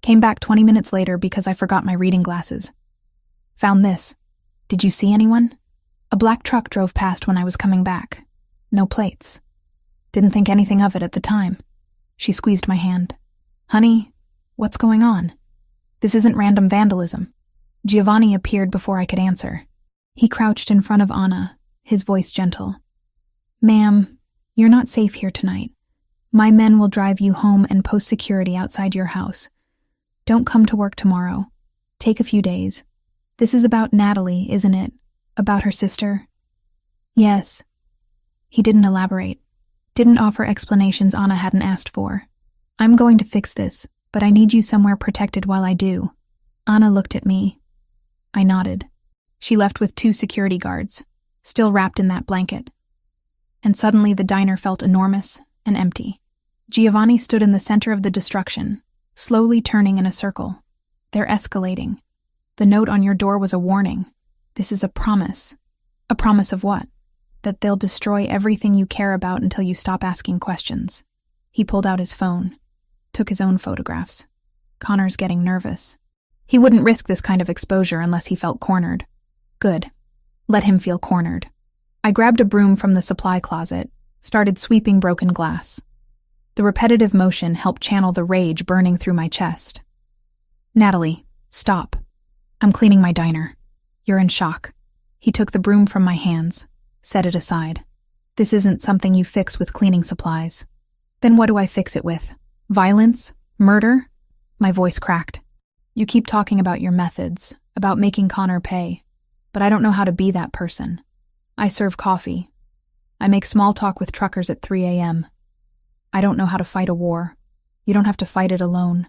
Came back 20 minutes later because I forgot my reading glasses. Found this. Did you see anyone? A black truck drove past when I was coming back. No plates. Didn't think anything of it at the time." She squeezed my hand. "Honey, what's going on? This isn't random vandalism." Giovanni appeared before I could answer. He crouched in front of Anna, his voice gentle. "Ma'am, you're not safe here tonight. My men will drive you home and post security outside your house. Don't come to work tomorrow. Take a few days. This is about Natalie, isn't it? About her sister?" "Yes." He didn't elaborate. Didn't offer explanations Anna hadn't asked for. "I'm going to fix this, but I need you somewhere protected while I do." Anna looked at me. I nodded. She left with 2 security guards, still wrapped in that blanket. And suddenly the diner felt enormous and empty. Giovanni stood in the center of the destruction, slowly turning in a circle. They're escalating. The note on your door was a warning. This is a promise. A promise of what? That they'll destroy everything you care about until you stop asking questions. He pulled out his phone, took his own photographs. Connor's getting nervous. He wouldn't risk this kind of exposure unless he felt cornered. Good. Let him feel cornered. I grabbed a broom from the supply closet, started sweeping broken glass. The repetitive motion helped channel the rage burning through my chest. Natalie, stop. I'm cleaning my diner. You're in shock. He took the broom from my hands, set it aside. This isn't something you fix with cleaning supplies. Then what do I fix it with? Violence? Murder? My voice cracked. You keep talking about your methods, about making Connor pay, but I don't know how to be that person. I serve coffee. I make small talk with truckers at 3 a.m. I don't know how to fight a war. You don't have to fight it alone.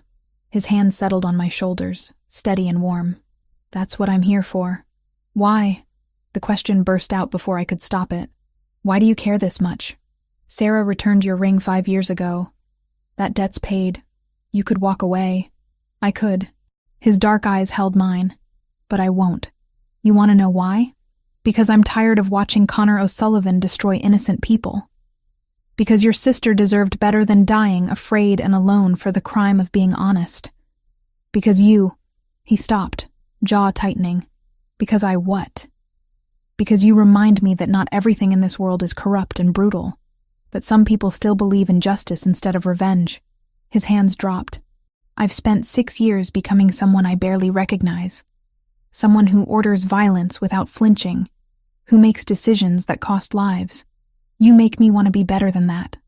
His hand settled on my shoulders, steady and warm. That's what I'm here for. Why? The question burst out before I could stop it. Why do you care this much? Sarah returned your ring 5 years ago. That debt's paid. You could walk away. I could. His dark eyes held mine. But I won't. You want to know why? Because I'm tired of watching Connor O'Sullivan destroy innocent people. Because your sister deserved better than dying afraid and alone for the crime of being honest. Because you... He stopped, jaw tightening. Because I what? Because you remind me that not everything in this world is corrupt and brutal. That some people still believe in justice instead of revenge. His hands dropped. I've spent 6 years becoming someone I barely recognize. Someone who orders violence without flinching. Who makes decisions that cost lives. You make me want to be better than that.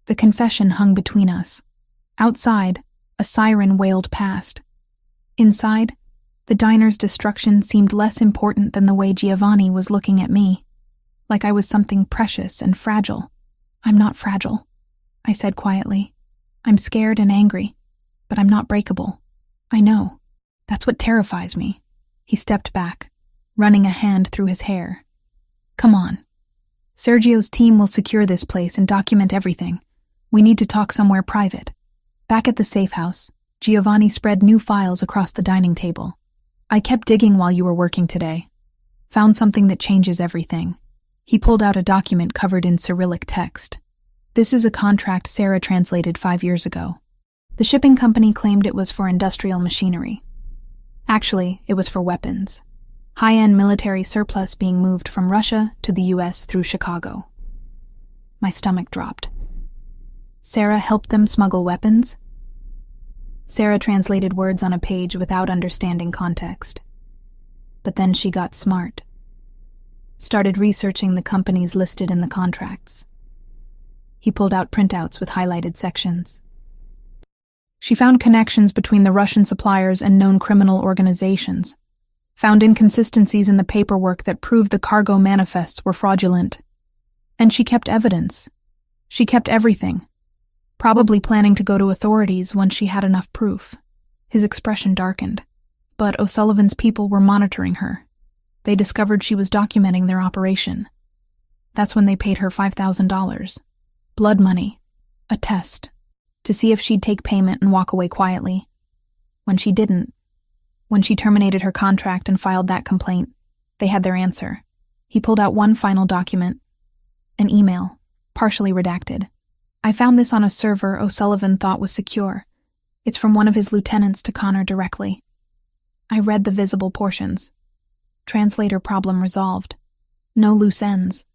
The confession hung between us. Outside, a siren wailed past. Inside, the diner's destruction seemed less important than the way Giovanni was looking at me. Like I was something precious and fragile. I'm not fragile, I said quietly. I'm scared and angry, but I'm not breakable. I know. That's what terrifies me. He stepped back, running a hand through his hair. Come on. Sergio's team will secure this place and document everything. We need to talk somewhere private. Back at the safe house, Giovanni spread new files across the dining table. I kept digging while you were working today. Found something that changes everything. He pulled out a document covered in Cyrillic text. This is a contract Sarah translated 5 years ago. The shipping company claimed it was for industrial machinery. Actually, it was for weapons. High-end military surplus being moved from Russia to the U.S. through Chicago. My stomach dropped. Sarah helped them smuggle weapons? Sarah translated words on a page without understanding context. But then she got smart. Started researching the companies listed in the contracts. He pulled out printouts with highlighted sections. She found connections between the Russian suppliers and known criminal organizations. Found inconsistencies in the paperwork that proved the cargo manifests were fraudulent. And she kept evidence. She kept everything. Probably planning to go to authorities once she had enough proof. His expression darkened. But O'Sullivan's people were monitoring her. They discovered she was documenting their operation. That's when they paid her $5,000. Blood money. A test. To see if she'd take payment and walk away quietly. When she didn't, when she terminated her contract and filed that complaint, they had their answer. He pulled out one final document. An email, partially redacted. I found this on a server O'Sullivan thought was secure. It's from one of his lieutenants to Connor directly. I read the visible portions. Translator problem resolved. No loose ends.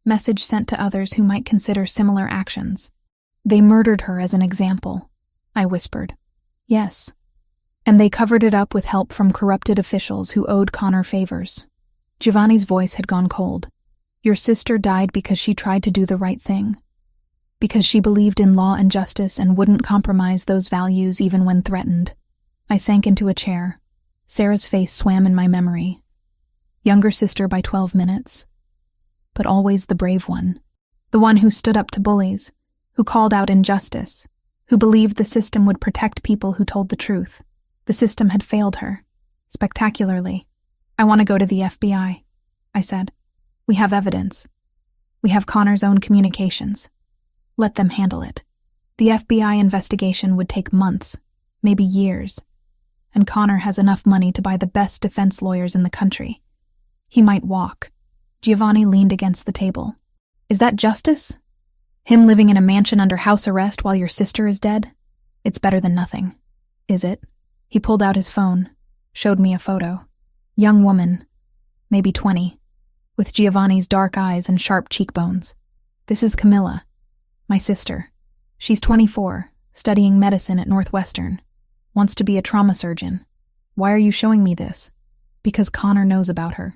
Message sent to others who might consider similar actions. They murdered her as an example, I whispered. Yes. And they covered it up with help from corrupted officials who owed Connor favors. Giovanni's voice had gone cold. Your sister died because she tried to do the right thing. Because she believed in law and justice and wouldn't compromise those values even when threatened. I sank into a chair. Sarah's face swam in my memory. Younger sister by 12 minutes. But always the brave one. The one who stood up to bullies, who called out injustice, who believed the system would protect people who told the truth. The system had failed her. Spectacularly. I want to go to the FBI, I said. We have evidence. We have Connor's own communications. Let them handle it. The FBI investigation would take months, maybe years, and Connor has enough money to buy the best defense lawyers in the country. He might walk. Giovanni leaned against the table. Is that justice? Him living in a mansion under house arrest while your sister is dead? It's better than nothing. Is it? He pulled out his phone, showed me a photo. Young woman, maybe 20, with Giovanni's dark eyes and sharp cheekbones. This is Camilla, my sister. She's 24, studying medicine at Northwestern. Wants to be a trauma surgeon. Why are you showing me this? Because Connor knows about her.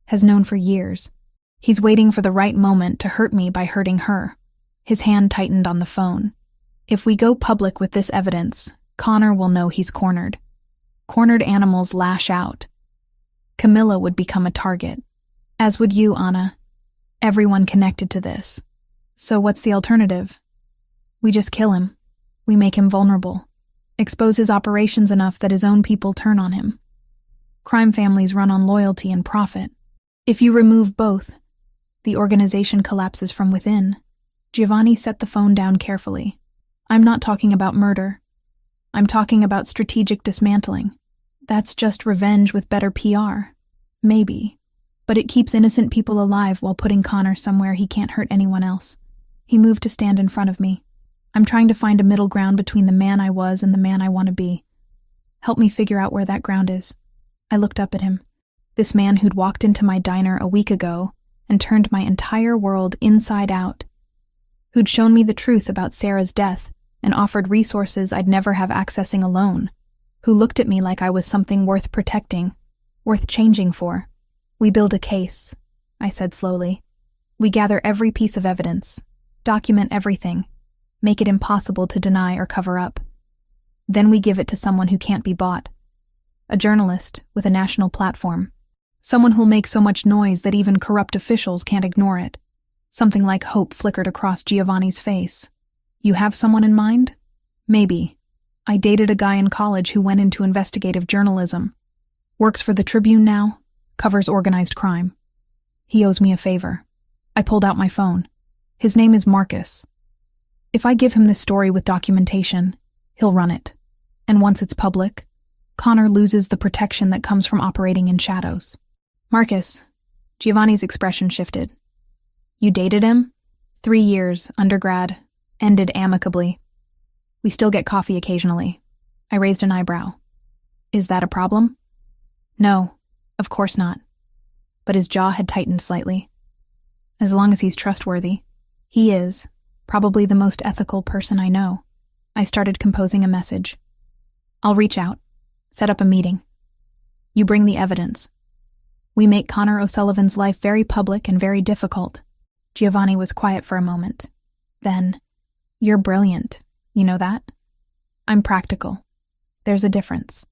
Has known for years. He's waiting for the right moment to hurt me by hurting her. His hand tightened on the phone. If we go public with this evidence, Connor will know he's cornered. Cornered animals lash out. Camilla would become a target. As would you, Anna. Everyone connected to this. So what's the alternative? We just kill him. We make him vulnerable. Expose his operations enough that his own people turn on him. Crime families run on loyalty and profit. If you remove both, the organization collapses from within. Giovanni set the phone down carefully. I'm not talking about murder. I'm talking about strategic dismantling. That's just revenge with better PR. Maybe. But it keeps innocent people alive while putting Connor somewhere he can't hurt anyone else. He moved to stand in front of me. I'm trying to find a middle ground between the man I was and the man I want to be. Help me figure out where that ground is. I looked up at him. This man who'd walked into my diner a week ago and turned my entire world inside out. Who'd shown me the truth about Sarah's death and offered resources I'd never have accessing alone. Who looked at me like I was something worth protecting, worth changing for. We build a case, I said slowly. We gather every piece of evidence, document everything, make it impossible to deny or cover up. Then we give it to someone who can't be bought. A journalist with a national platform. Someone who'll make so much noise that even corrupt officials can't ignore it. Something like hope flickered across Giovanni's face. You have someone in mind? Maybe. I dated a guy in college who went into investigative journalism. Works for the Tribune now, covers organized crime. He owes me a favor. I pulled out my phone. His name is Marcus. If I give him this story with documentation, he'll run it. And once it's public, Connor loses the protection that comes from operating in shadows. Marcus. Giovanni's expression shifted. You dated him? 3 years, undergrad, ended amicably. We still get coffee occasionally. I raised an eyebrow. Is that a problem? No, of course not. But his jaw had tightened slightly. As long as he's trustworthy. He is, probably the most ethical person I know. I started composing a message. I'll reach out. Set up a meeting. You bring the evidence. We make Connor O'Sullivan's life very public and very difficult. Giovanni was quiet for a moment. Then, you're brilliant. You know that? I'm practical. There's a difference.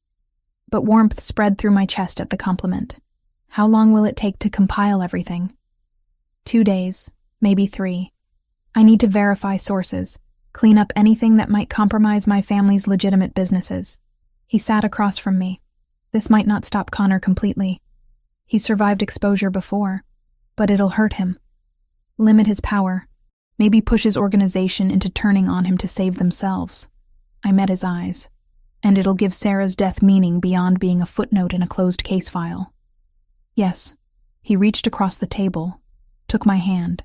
But warmth spread through my chest at the compliment. How long will it take to compile everything? 2 days, maybe 3. I need to verify sources, clean up anything that might compromise my family's legitimate businesses. He sat across from me. This might not stop Connor completely. He's survived exposure before, but it'll hurt him. Limit his power. Maybe push his organization into turning on him to save themselves. I met his eyes. And it'll give Sarah's death meaning beyond being a footnote in a closed case file. Yes. He reached across the table, took my hand.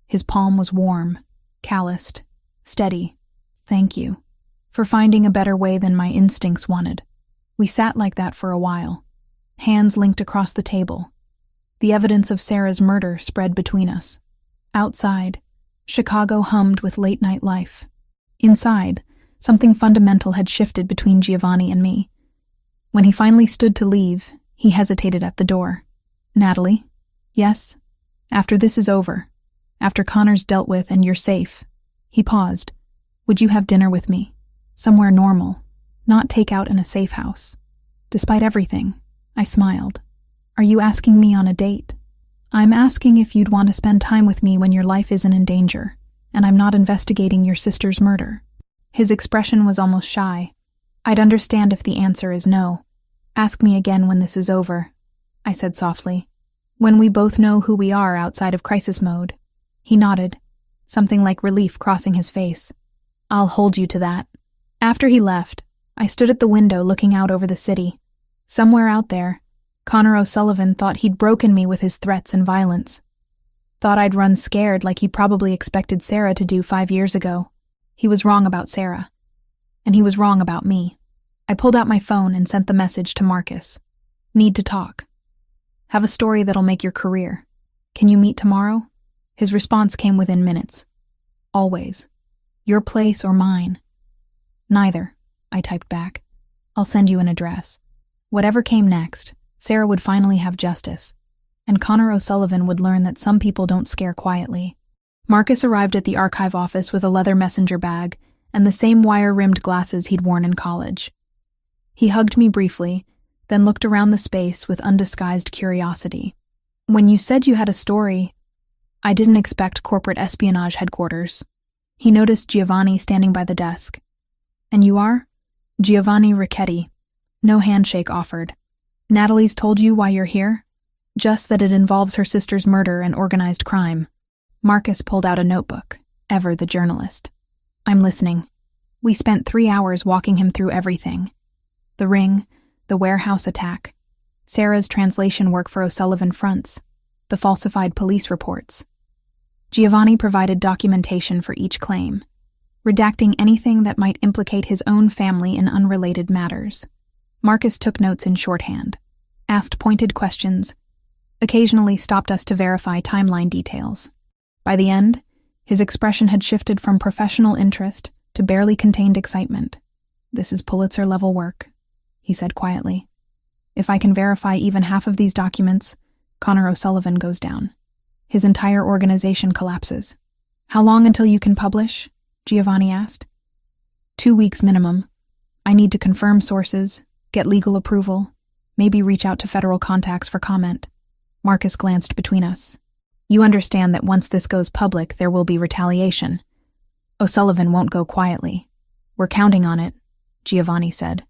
His palm was warm, calloused, steady. Thank you. For finding a better way than my instincts wanted. We sat like that for a while. Hands linked across the table. The evidence of Sarah's murder spread between us. Outside, Chicago hummed with late-night life. Inside, something fundamental had shifted between Giovanni and me. When he finally stood to leave, he hesitated at the door. Natalie? Yes? After this is over, after Connor's dealt with and you're safe. He paused. Would you have dinner with me? Somewhere normal, not takeout in a safe house. Despite everything, I smiled. Are you asking me on a date? I'm asking if you'd want to spend time with me when your life isn't in danger, and I'm not investigating your sister's murder. His expression was almost shy. I'd understand if the answer is no. Ask me again when this is over, I said softly. When we both know who we are outside of crisis mode. He nodded, something like relief crossing his face. I'll hold you to that. After he left, I stood at the window looking out over the city. Somewhere out there, Connor O'Sullivan thought he'd broken me with his threats and violence. Thought I'd run scared like he probably expected Sarah to do 5 years ago. He was wrong about Sarah. And he was wrong about me. I pulled out my phone and sent the message to Marcus. Need to talk. Have a story that'll make your career. Can you meet tomorrow? His response came within minutes. Always. Your place or mine? Neither, I typed back. I'll send you an address. Whatever came next, Sarah would finally have justice, and Connor O'Sullivan would learn that some people don't scare quietly. Marcus arrived at the archive office with a leather messenger bag and the same wire-rimmed glasses he'd worn in college. He hugged me briefly, then looked around the space with undisguised curiosity. When you said you had a story, I didn't expect corporate espionage headquarters. He noticed Giovanni standing by the desk. And you are? Giovanni Ricchetti. No handshake offered. Natalie's told you why you're here? Just that it involves her sister's murder and organized crime. Marcus pulled out a notebook, ever the journalist. I'm listening. We spent 3 hours walking him through everything. The ring, the warehouse attack, Sarah's translation work for O'Sullivan Fronts, the falsified police reports. Giovanni provided documentation for each claim, redacting anything that might implicate his own family in unrelated matters. Marcus took notes in shorthand, asked pointed questions, occasionally stopped us to verify timeline details. By the end, his expression had shifted from professional interest to barely contained excitement. This is Pulitzer-level work, he said quietly. If I can verify even half of these documents, Connor O'Sullivan goes down. His entire organization collapses. How long until you can publish? Giovanni asked. 2 weeks minimum. I need to confirm sources, get legal approval, maybe reach out to federal contacts for comment. Marcus glanced between us. You understand that once this goes public, there will be retaliation. O'Sullivan won't go quietly. We're counting on it, Giovanni said.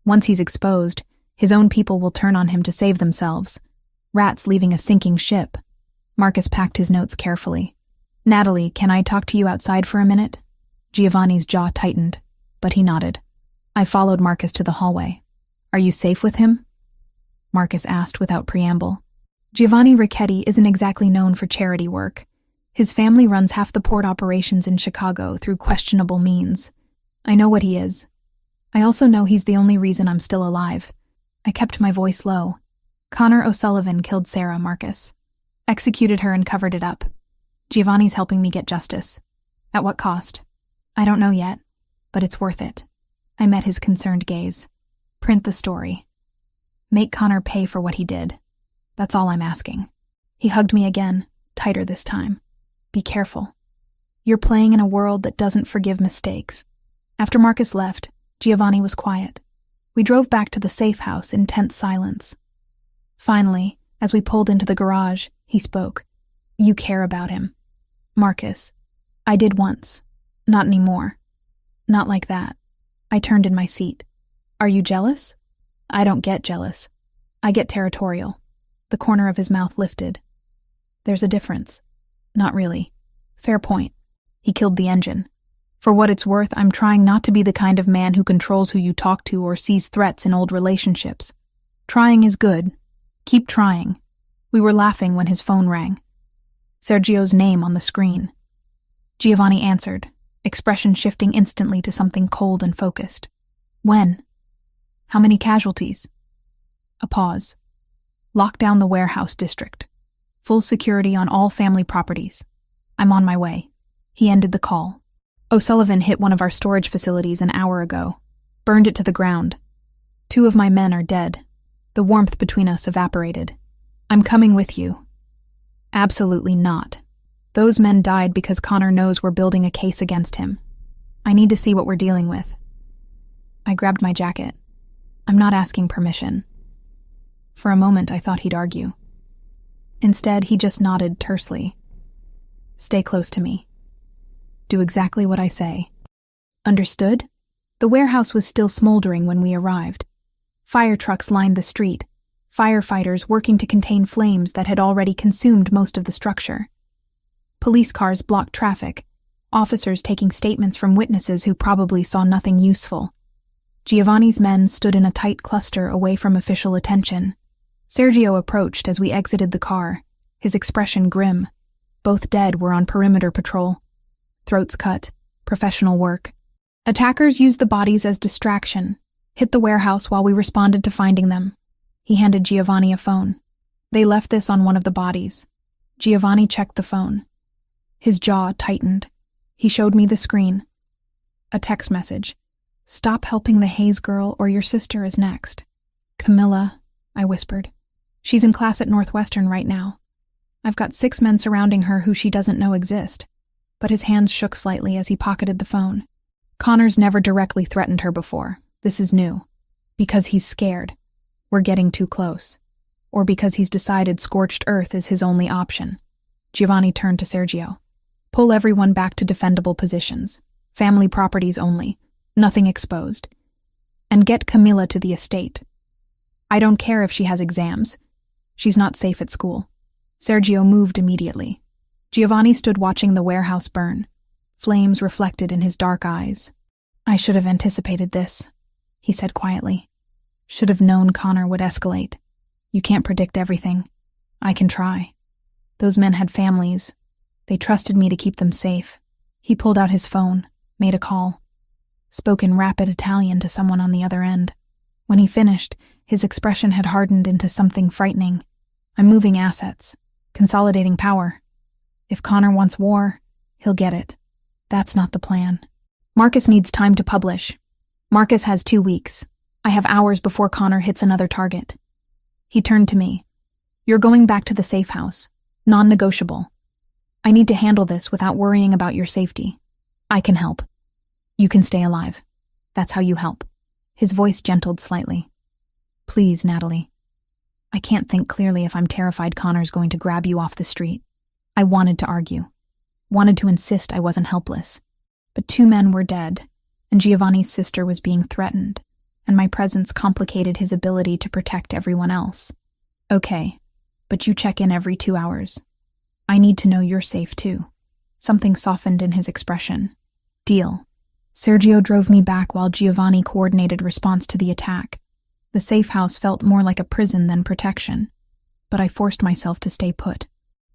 Once he's exposed, his own people will turn on him to save themselves. Rats leaving a sinking ship. Marcus packed his notes carefully. Natalie, can I talk to you outside for a minute? Giovanni's jaw tightened, but he nodded. I followed Marcus to the hallway. Are you safe with him? Marcus asked without preamble. Giovanni Ricchetti isn't exactly known for charity work. His family runs half the port operations in Chicago through questionable means. I know what he is. I also know he's the only reason I'm still alive. I kept my voice low. Connor O'Sullivan killed Sarah, Marcus. Executed her and covered it up. Giovanni's helping me get justice. At what cost? I don't know yet, but it's worth it. I met his concerned gaze. Print the story. Make Connor pay for what he did. That's all I'm asking. He hugged me again, tighter this time. Be careful. You're playing in a world that doesn't forgive mistakes. After Marcus left, Giovanni was quiet. We drove back to the safe house in tense silence. Finally, as we pulled into the garage, he spoke. You care about him. Marcus, I did once. Not anymore. Not like that. I turned in my seat. Are you jealous? I don't get jealous. I get territorial. The corner of his mouth lifted. There's a difference. Not really. Fair point. He killed the engine. For what it's worth, I'm trying not to be the kind of man who controls who you talk to or sees threats in old relationships. Trying is good. Keep trying. We were laughing when his phone rang. Sergio's name on the screen. Giovanni answered, expression shifting instantly to something cold and focused. When? How many casualties? A pause. Lock down the warehouse district. Full security on all family properties. I'm on my way. He ended the call. O'Sullivan hit one of our storage facilities an hour ago. Burned it to the ground. 2 of my men are dead. The warmth between us evaporated. I'm coming with you. Absolutely not. Those men died because Connor knows we're building a case against him. I need to see what we're dealing with. I grabbed my jacket. I'm not asking permission. For a moment, I thought he'd argue. Instead, he just nodded tersely. Stay close to me. Do exactly what I say. Understood? The warehouse was still smoldering when we arrived. Fire trucks lined the street, firefighters working to contain flames that had already consumed most of the structure. Police cars blocked traffic, officers taking statements from witnesses who probably saw nothing useful. Giovanni's men stood in a tight cluster away from official attention. Sergio approached as we exited the car, his expression grim. Both dead were on perimeter patrol. Throats cut, professional work. Attackers used the bodies as distraction, hit the warehouse while we responded to finding them. He handed Giovanni a phone. They left this on one of the bodies. Giovanni checked the phone. His jaw tightened. He showed me the screen. A text message. "Stop helping the Hayes girl or your sister is next." "Camilla," I whispered. "She's in class at Northwestern right now. I've got 6 men surrounding her who she doesn't know exist." But his hands shook slightly as he pocketed the phone. "Connor's never directly threatened her before. This is new. Because he's scared. We're getting too close. Or because he's decided scorched earth is his only option." Giovanni turned to Sergio. "Pull everyone back to defendable positions. Family properties only. Nothing exposed. And get Camilla to the estate. I don't care if she has exams. She's not safe at school." Sergio moved immediately. Giovanni stood watching the warehouse burn. Flames reflected in his dark eyes. "I should have anticipated this," he said quietly. "Should have known Connor would escalate. You can't predict everything. I can try. Those men had families. They trusted me to keep them safe." He pulled out his phone, made a call. Spoke in rapid Italian to someone on the other end. When he finished, his expression had hardened into something frightening. "I'm moving assets, consolidating power. If Connor wants war, he'll get it. That's not the plan. Marcus needs time to publish. Marcus has 2 weeks. I have hours before Connor hits another target." He turned to me. "You're going back to the safe house. Non-negotiable. I need to handle this without worrying about your safety. I can help. You can stay alive. That's how you help." His voice gentled slightly. "Please, Natalie. I can't think clearly if I'm terrified Connor's going to grab you off the street." I wanted to argue. Wanted to insist I wasn't helpless. But 2 men were dead, and Giovanni's sister was being threatened, and my presence complicated his ability to protect everyone else. "Okay, but you check in every 2 hours. I need to know you're safe too." Something softened in his expression. "Deal." Sergio drove me back while Giovanni coordinated response to the attack. The safe house felt more like a prison than protection, but I forced myself to stay put.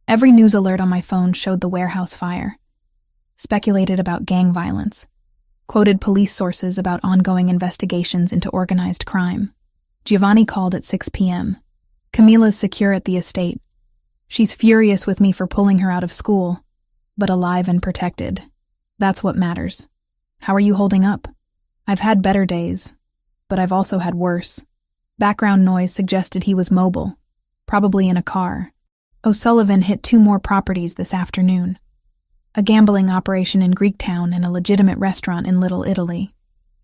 Every news alert on my phone showed the warehouse fire. Speculated about gang violence. Quoted police sources about ongoing investigations into organized crime. Giovanni called at 6 p.m. "Camilla's secure at the estate. She's furious with me for pulling her out of school, but alive and protected. That's what matters. How are you holding up?" "I've had better days, but I've also had worse." Background noise suggested he was mobile, probably in a car. "O'Sullivan hit 2 more properties this afternoon. A gambling operation in Greektown and a legitimate restaurant in Little Italy.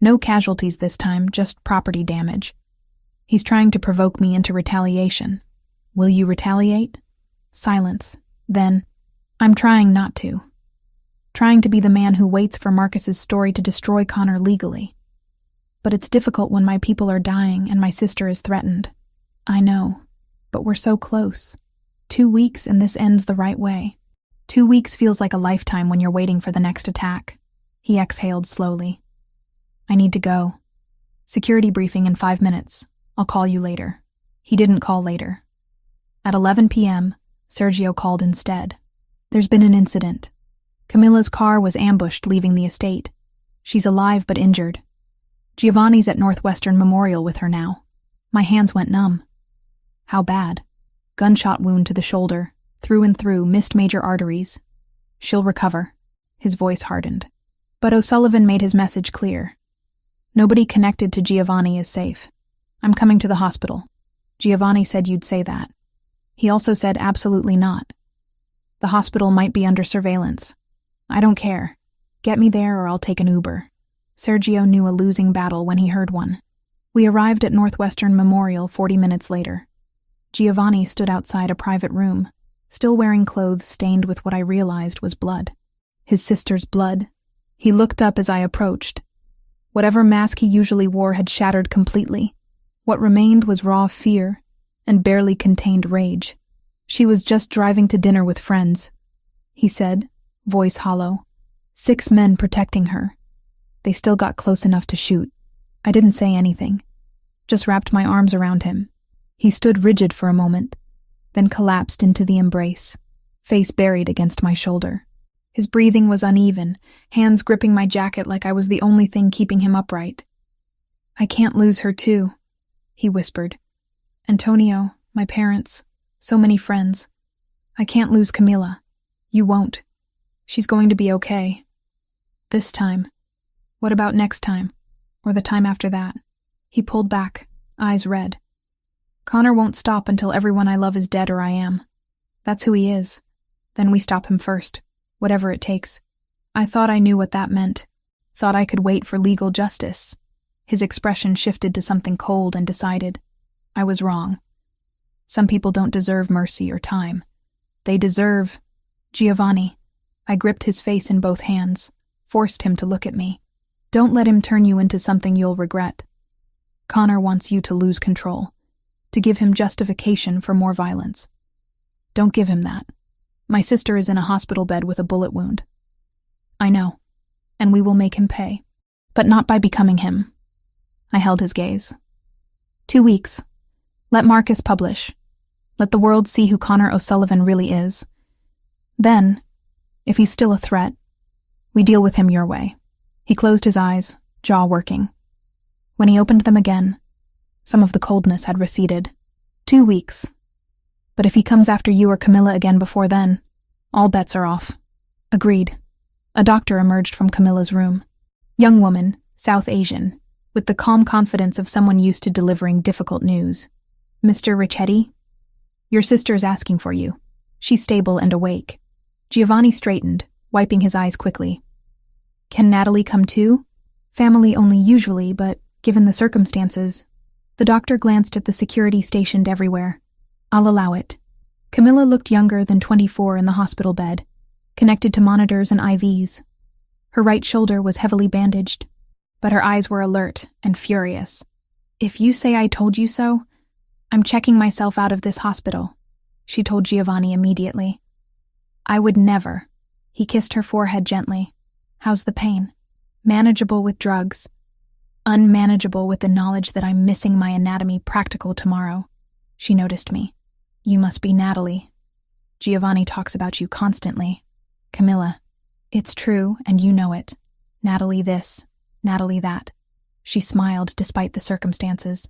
No casualties this time, just property damage. He's trying to provoke me into retaliation. Will you retaliate?" Silence. Then, "I'm trying not to. Trying to be the man who waits for Marcus's story to destroy Connor legally. But it's difficult when my people are dying and my sister is threatened. I know, but we're so close. 2 weeks and this ends the right way. 2 weeks feels like a lifetime when you're waiting for the next attack." He exhaled slowly. "I need to go. Security briefing in 5 minutes. I'll call you later." He didn't call later. At 11 p.m., Sergio called instead. "There's been an incident. Camilla's car was ambushed leaving the estate. She's alive but injured. Giovanni's at Northwestern Memorial with her now." My hands went numb. "How bad?" "Gunshot wound to the shoulder, through and through, missed major arteries. She'll recover." His voice hardened. But O'Sullivan made his message clear. "Nobody connected to Giovanni is safe. I'm coming to the hospital. Giovanni said you'd say that. He also said absolutely not. The hospital might be under surveillance. I don't care. Get me there or I'll take an Uber." Sergio knew a losing battle when he heard one. We arrived at Northwestern Memorial 40 minutes later. Giovanni stood outside a private room, still wearing clothes stained with what I realized was blood. His sister's blood. He looked up as I approached. Whatever mask he usually wore had shattered completely. What remained was raw fear and barely contained rage. "She was just driving to dinner with friends," he said, voice hollow. 6 men protecting her. They still got close enough to shoot. I didn't say anything, just wrapped my arms around him. He stood rigid for a moment, then collapsed into the embrace, face buried against my shoulder. His breathing was uneven, hands gripping my jacket like I was the only thing keeping him upright. "I can't lose her too," he whispered. "Antonio, my parents, so many friends. I can't lose Camila. You won't. She's going to be okay. This time. What about next time? Or the time after that?" He pulled back, eyes red. "Connor won't stop until everyone I love is dead or I am. That's who he is. Then we stop him first, whatever it takes." I thought I knew what that meant. Thought I could wait for legal justice. His expression shifted to something cold and decided. I was wrong. Some people don't deserve mercy or time. They deserve... Giovanni. I gripped his face in both hands, forced him to look at me. "Don't let him turn you into something you'll regret. Connor wants you to lose control, to give him justification for more violence. Don't give him that. My sister is in a hospital bed with a bullet wound. I know, and we will make him pay, but not by becoming him." I held his gaze. 2 weeks. Let Marcus publish. Let the world see who Connor O'Sullivan really is. Then, if he's still a threat, we deal with him your way. He closed his eyes, jaw working. When he opened them again, some of the coldness had receded. 2 weeks. But if he comes after you or Camilla again before then, all bets are off. Agreed. A doctor emerged from Camilla's room. Young woman, South Asian, with the calm confidence of someone used to delivering difficult news. "Mr. Ricchetti? Your sister's asking for you. She's stable and awake." Giovanni straightened, wiping his eyes quickly. "Can Natalie come too? Family only usually, but given the circumstances..." The doctor glanced at the security stationed everywhere. "I'll allow it." Camilla looked younger than 24 in the hospital bed, connected to monitors and IVs. Her right shoulder was heavily bandaged, but her eyes were alert and furious. "If you say I told you so, I'm checking myself out of this hospital," she told Giovanni immediately. "I would never." He kissed her forehead gently. "How's the pain?" "Manageable with drugs. Unmanageable with the knowledge that I'm missing my anatomy practical tomorrow." She noticed me. "You must be Natalie. Giovanni talks about you constantly." "Camilla, it's true, and you know it. Natalie this, Natalie that." She smiled despite the circumstances.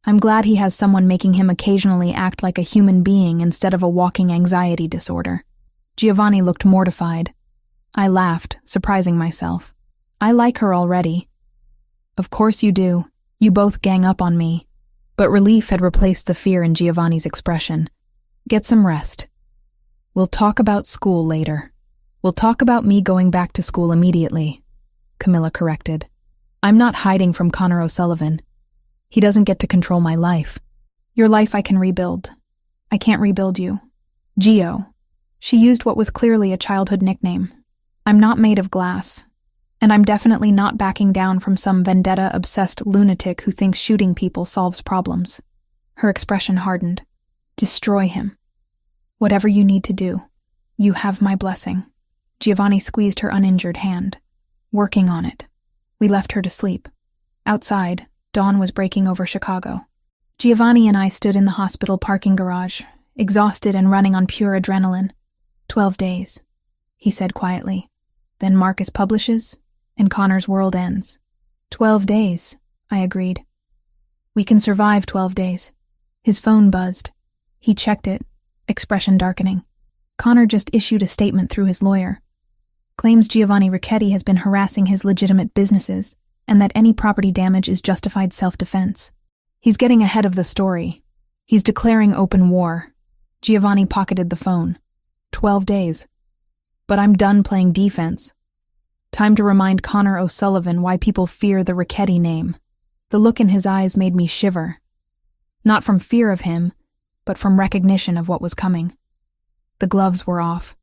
"I'm glad he has someone making him occasionally act like a human being instead of a walking anxiety disorder." Giovanni looked mortified. I laughed, surprising myself. "I like her already." "Of course you do. You both gang up on me." But relief had replaced the fear in Giovanni's expression. "Get some rest. We'll talk about school later." "We'll talk about me going back to school immediately," Camilla corrected. "I'm not hiding from Connor O'Sullivan. He doesn't get to control my life." "Your life I can rebuild. I can't rebuild you. Gio." She used what was clearly a childhood nickname. "I'm not made of glass. And I'm definitely not backing down from some vendetta-obsessed lunatic who thinks shooting people solves problems." Her expression hardened. "Destroy him. Whatever you need to do. You have my blessing." Giovanni squeezed her uninjured hand. "Working on it." We left her to sleep. Outside, dawn was breaking over Chicago. Giovanni and I stood in the hospital parking garage, exhausted and running on pure adrenaline. 12 days, he said quietly. Then Marcus publishes, and Connor's world ends. 12 days, I agreed. We can survive 12 days. His phone buzzed. He checked it, expression darkening. Connor just issued a statement through his lawyer. Claims Giovanni Ricchetti has been harassing his legitimate businesses, and that any property damage is justified self-defense. He's getting ahead of the story. He's declaring open war. Giovanni pocketed the phone. 12 days. But I'm done playing defense. Time to remind Connor O'Sullivan why people fear the Ricchetti name. The look in his eyes made me shiver. Not from fear of him, but from recognition of what was coming. The gloves were off.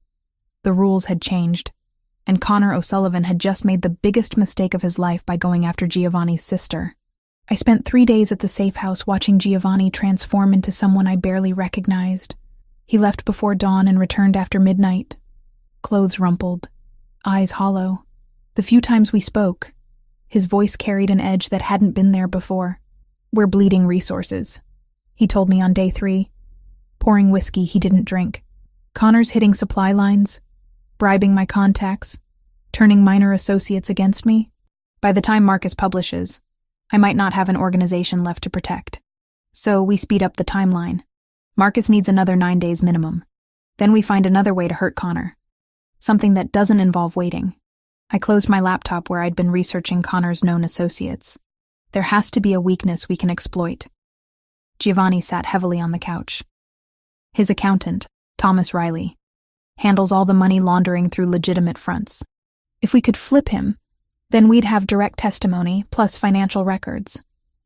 The rules had changed. And Connor O'Sullivan had just made the biggest mistake of his life by going after Giovanni's sister. I spent 3 days at the safe house watching Giovanni transform into someone I barely recognized. He left before dawn and returned after midnight. Clothes rumpled, eyes hollow. The few times we spoke, his voice carried an edge that hadn't been there before. "We're bleeding resources," he told me on day 3, pouring whiskey he didn't drink. "Connor's hitting supply lines, bribing my contacts, turning minor associates against me. By the time Marcus publishes, I might not have an organization left to protect. So we speed up the timeline. Marcus needs another 9 days minimum. Then we find another way to hurt Connor. Something that doesn't involve waiting." I closed my laptop where I'd been researching Connor's known associates. There has to be a weakness we can exploit. Giovanni sat heavily on the couch. His accountant, Thomas Riley, handles all the money laundering through legitimate fronts. If we could flip him, then we'd have direct testimony plus financial records.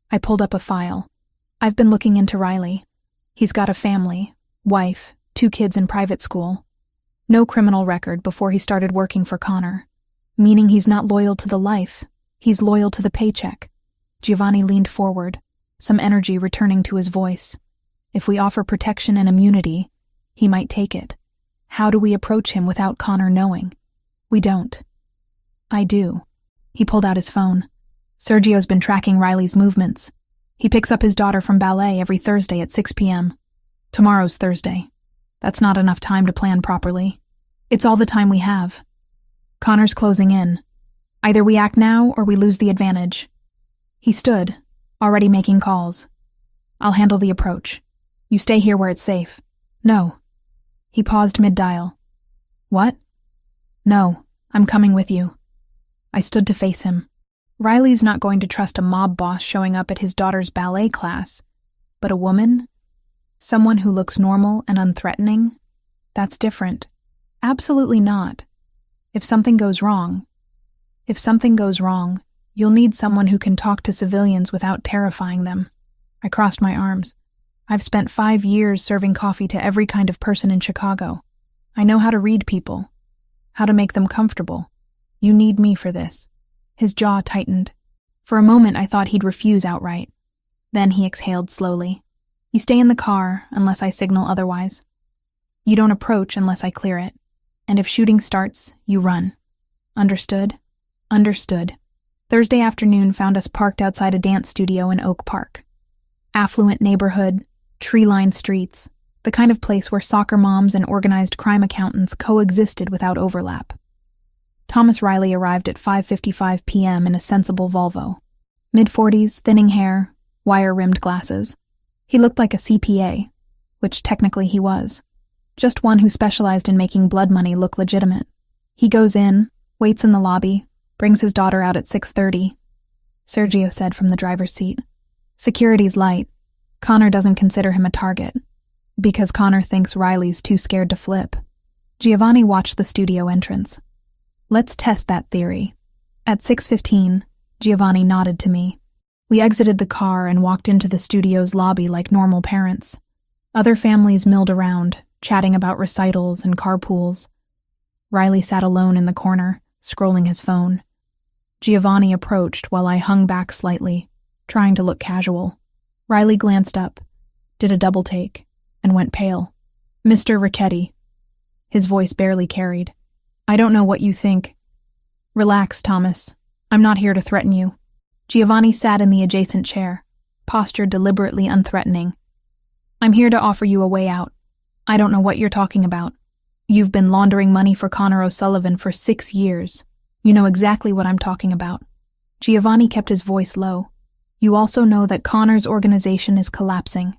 I pulled up a file. I've been looking into Riley. He's got a family, wife, 2 kids in private school. No criminal record before he started working for Connor. Meaning he's not loyal to the life, he's loyal to the paycheck. Giovanni leaned forward, some energy returning to his voice. If we offer protection and immunity, he might take it. How do we approach him without Connor knowing? We don't. I do. He pulled out his phone. Sergio's been tracking Riley's movements. He picks up his daughter from ballet every Thursday at 6 p.m. Tomorrow's Thursday. That's not enough time to plan properly. It's all the time we have. Connor's closing in. Either we act now or we lose the advantage. He stood, already making calls. "I'll handle the approach. You stay here where it's safe." "No." He paused mid-dial. "What?" "No, I'm coming with you." I stood to face him. Riley's not going to trust a mob boss showing up at his daughter's ballet class, but a woman? Someone who looks normal and unthreatening? That's different. Absolutely not. If something goes wrong, you'll need someone who can talk to civilians without terrifying them. I crossed my arms. I've spent 5 years serving coffee to every kind of person in Chicago. I know how to read people, how to make them comfortable. You need me for this. His jaw tightened. For a moment I thought he'd refuse outright. Then he exhaled slowly. "You stay in the car unless I signal otherwise. You don't approach unless I clear it. And if shooting starts, you run. Understood?" "Understood." Thursday afternoon found us parked outside a dance studio in Oak Park. Affluent neighborhood, tree-lined streets, the kind of place where soccer moms and organized crime accountants coexisted without overlap. Thomas Riley arrived at 5:55 p.m. in a sensible Volvo. Mid-40s, thinning hair, wire-rimmed glasses. He looked like a CPA, which technically he was. Just one who specialized in making blood money look legitimate. He goes in, waits in the lobby, brings his daughter out at 6:30. Sergio said from the driver's seat. "Security's light. Connor doesn't consider him a target. Because Connor thinks Riley's too scared to flip." Giovanni watched the studio entrance. "Let's test that theory." At 6:15, Giovanni nodded to me. We exited the car and walked into the studio's lobby like normal parents. Other families milled around, chatting about recitals and carpools. Riley sat alone in the corner, scrolling his phone. Giovanni approached while I hung back slightly, trying to look casual. Riley glanced up, did a double take, and went pale. "Mr. Ricchetti." His voice barely carried. "I don't know what you think." "Relax, Thomas. I'm not here to threaten you." Giovanni sat in the adjacent chair, posture deliberately unthreatening. "I'm here to offer you a way out. I don't know what you're talking about. You've been laundering money for Connor O'Sullivan for 6 years. You know exactly what I'm talking about." Giovanni kept his voice low. "You also know that Connor's organization is collapsing.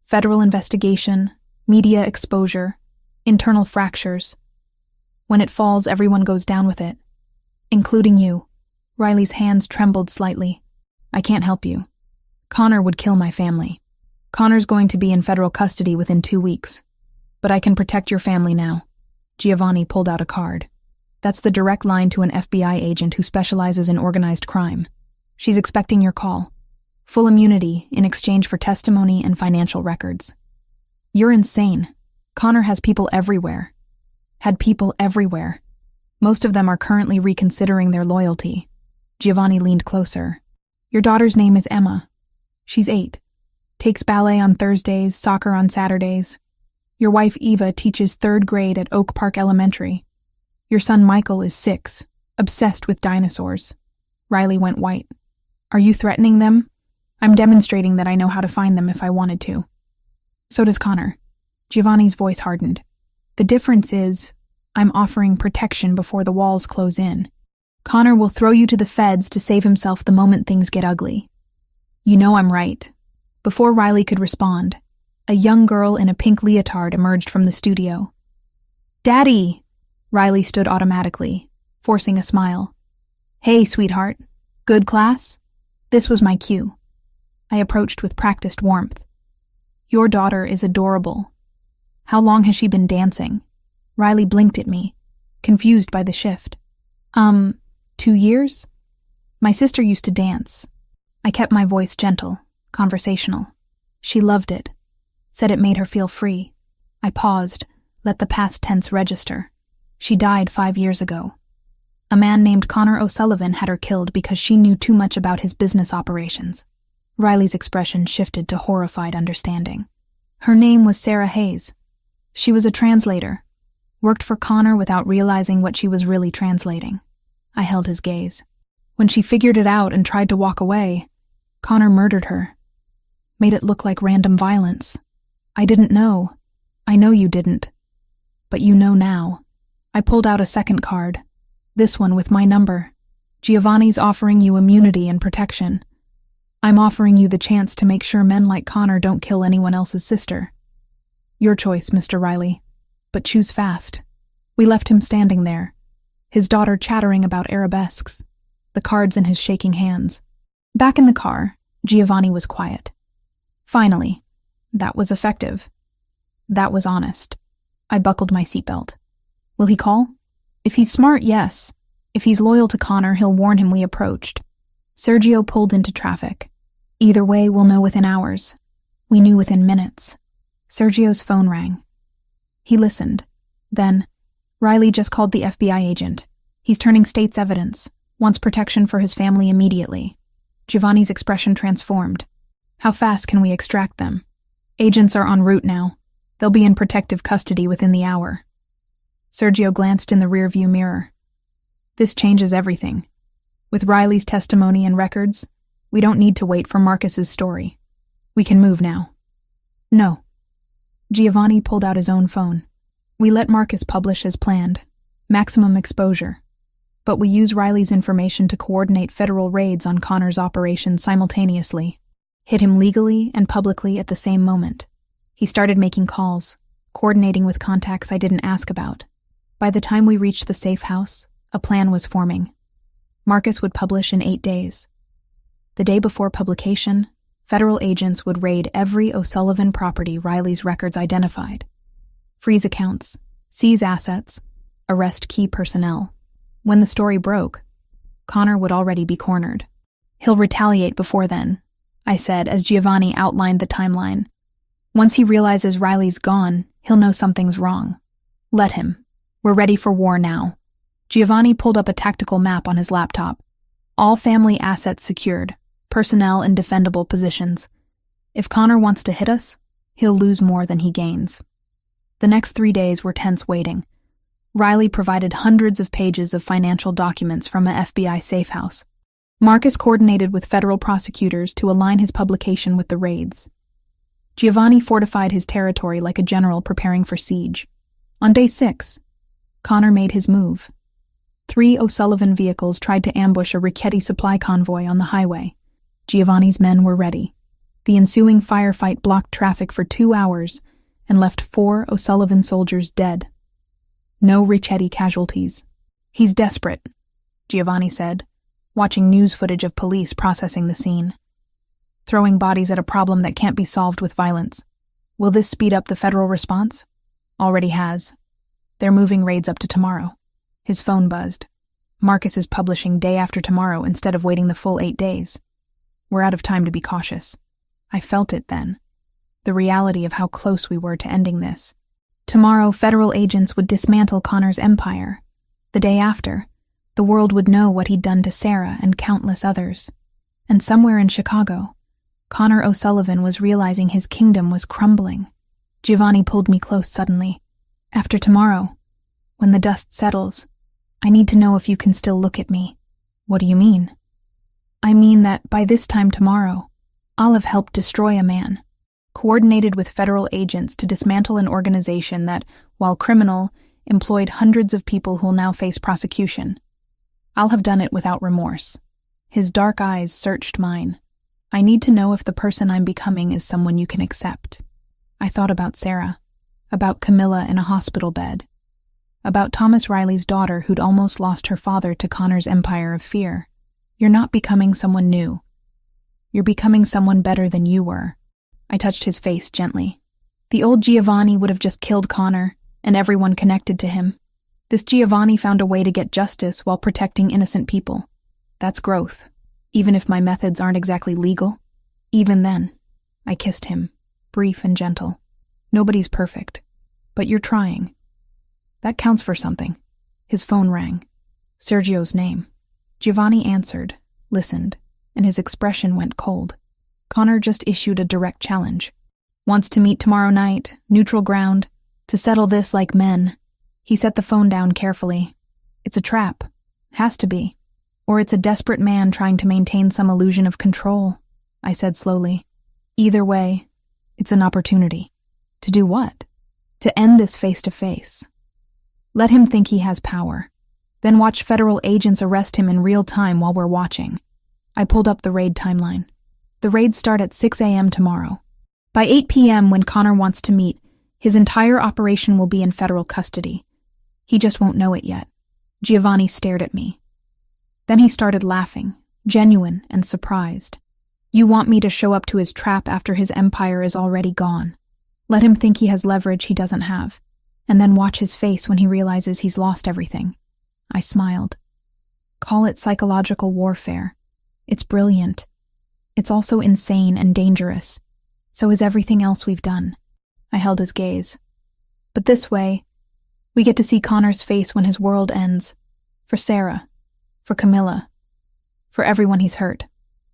Federal investigation, media exposure, internal fractures. When it falls, everyone goes down with it. Including you." Riley's hands trembled slightly. "I can't help you. Connor would kill my family. Connor's going to be in federal custody within 2 weeks. But I can protect your family now." Giovanni pulled out a card. "That's the direct line to an FBI agent who specializes in organized crime. She's expecting your call. Full immunity in exchange for testimony and financial records." "You're insane. Connor has people everywhere." "Had people everywhere. Most of them are currently reconsidering their loyalty." Giovanni leaned closer. "Your daughter's name is Emma. She's 8. Takes ballet on Thursdays, soccer on Saturdays. Your wife Eva teaches 3rd grade at Oak Park Elementary. Your son Michael is 6, obsessed with dinosaurs. Riley went white. Are you threatening them? I'm demonstrating that I know how to find them if I wanted to. So does Connor. Giovanni's voice hardened. The difference is, I'm offering protection before the walls close in. Connor will throw you to the feds to save himself the moment things get ugly. You know I'm right. Before Riley could respond, a young girl in a pink leotard emerged from the studio. Daddy! Riley stood automatically, forcing a smile. Hey, sweetheart. Good class? This was my cue. I approached with practiced warmth. Your daughter is adorable. How long has she been dancing? Riley blinked at me, confused by the shift. 2 years? My sister used to dance. I kept my voice gentle, conversational. She loved it, said it made her feel free. I paused, let the past tense register. She died 5 years ago. A man named Connor O'Sullivan had her killed because she knew too much about his business operations. Riley's expression shifted to horrified understanding. Her name was Sarah Hayes. She was a translator, worked for Connor without realizing what she was really translating. I held his gaze. When she figured it out and tried to walk away, Connor murdered her. Made it look like random violence. I didn't know. I know you didn't. But you know now. I pulled out a second card. This one with my number. Giovanni's offering you immunity and protection. I'm offering you the chance to make sure men like Connor don't kill anyone else's sister. Your choice, Mr. Riley. But choose fast. We left him standing there, his daughter chattering about arabesques, the cards in his shaking hands. Back in the car, Giovanni was quiet. Finally, that was effective. That was honest. I buckled my seatbelt. Will he call? If he's smart, yes. If he's loyal to Connor, he'll warn him we approached. Sergio pulled into traffic. Either way, we'll know within hours. We knew within minutes. Sergio's phone rang. He listened. Then, Riley just called the FBI agent. He's turning state's evidence. Wants protection for his family immediately. Giovanni's expression transformed. How fast can we extract them? Agents are en route now. They'll be in protective custody within the hour. Sergio glanced in the rearview mirror. This changes everything. With Riley's testimony and records, we don't need to wait for Marcus's story. We can move now. No. Giovanni pulled out his own phone. We let Marcus publish as planned. Maximum exposure. But we use Riley's information to coordinate federal raids on Connor's operations simultaneously. Hit him legally and publicly at the same moment. He started making calls, coordinating with contacts I didn't ask about. By the time we reached the safe house, a plan was forming. Marcus would publish in 8 days. The day before publication, federal agents would raid every O'Sullivan property Riley's records identified. Freeze accounts, seize assets, arrest key personnel. When the story broke, Connor would already be cornered. He'll retaliate before then, I said as Giovanni outlined the timeline. Once he realizes Riley's gone, he'll know something's wrong. Let him. We're ready for war now. Giovanni pulled up a tactical map on his laptop. All family assets secured, personnel in defendable positions. If Connor wants to hit us, he'll lose more than he gains. The next 3 days were tense waiting. Riley provided hundreds of pages of financial documents from a FBI safe house. Marcus coordinated with federal prosecutors to align his publication with the raids. Giovanni fortified his territory like a general preparing for siege. On day 6, Connor made his move. 3 O'Sullivan vehicles tried to ambush a Richetti supply convoy on the highway. Giovanni's men were ready. The ensuing firefight blocked traffic for 2 hours and left 4 O'Sullivan soldiers dead. No Richetti casualties. He's desperate, Giovanni said, watching news footage of police processing the scene. Throwing bodies at a problem that can't be solved with violence. Will this speed up the federal response? Already has. They're moving raids up to tomorrow. His phone buzzed. Marcus is publishing day after tomorrow instead of waiting the full 8 days. We're out of time to be cautious. I felt it then. The reality of how close we were to ending this. Tomorrow, federal agents would dismantle Connor's empire. The day after, the world would know what he'd done to Sarah and countless others. And somewhere in Chicago, Connor O'Sullivan was realizing his kingdom was crumbling. Giovanni pulled me close suddenly. After tomorrow, when the dust settles, I need to know if you can still look at me. What do you mean? I mean that by this time tomorrow, I'll have helped destroy a man, coordinated with federal agents to dismantle an organization that, while criminal, employed hundreds of people who'll now face prosecution. I'll have done it without remorse. His dark eyes searched mine. I need to know if the person I'm becoming is someone you can accept. I thought about Sarah, about Camilla in a hospital bed, about Thomas Riley's daughter who'd almost lost her father to Connor's empire of fear. You're not becoming someone new. You're becoming someone better than you were. I touched his face gently. The old Giovanni would have just killed Connor and everyone connected to him. This Giovanni found a way to get justice while protecting innocent people. That's growth, even if my methods aren't exactly legal. Even then, I kissed him, brief and gentle. Nobody's perfect, but you're trying. That counts for something. His phone rang. Sergio's name. Giovanni answered, listened, and his expression went cold. Connor just issued a direct challenge. Wants to meet tomorrow night, neutral ground, to settle this like men. He set the phone down carefully. It's a trap. Has to be. Or it's a desperate man trying to maintain some illusion of control, I said slowly. Either way, it's an opportunity. To do what? To end this face-to-face. Let him think he has power. Then watch federal agents arrest him in real time while we're watching. I pulled up the raid timeline. The raids start at 6 a.m. tomorrow. By 8 p.m. when Connor wants to meet, his entire operation will be in federal custody. He just won't know it yet. Giovanni stared at me. Then he started laughing, genuine and surprised. You want me to show up to his trap after his empire is already gone. Let him think he has leverage he doesn't have, and then watch his face when he realizes he's lost everything. I smiled. Call it psychological warfare. It's brilliant. It's also insane and dangerous. So is everything else we've done. I held his gaze. But this way, we get to see Connor's face when his world ends. For Sarah. For Camilla. For everyone he's hurt.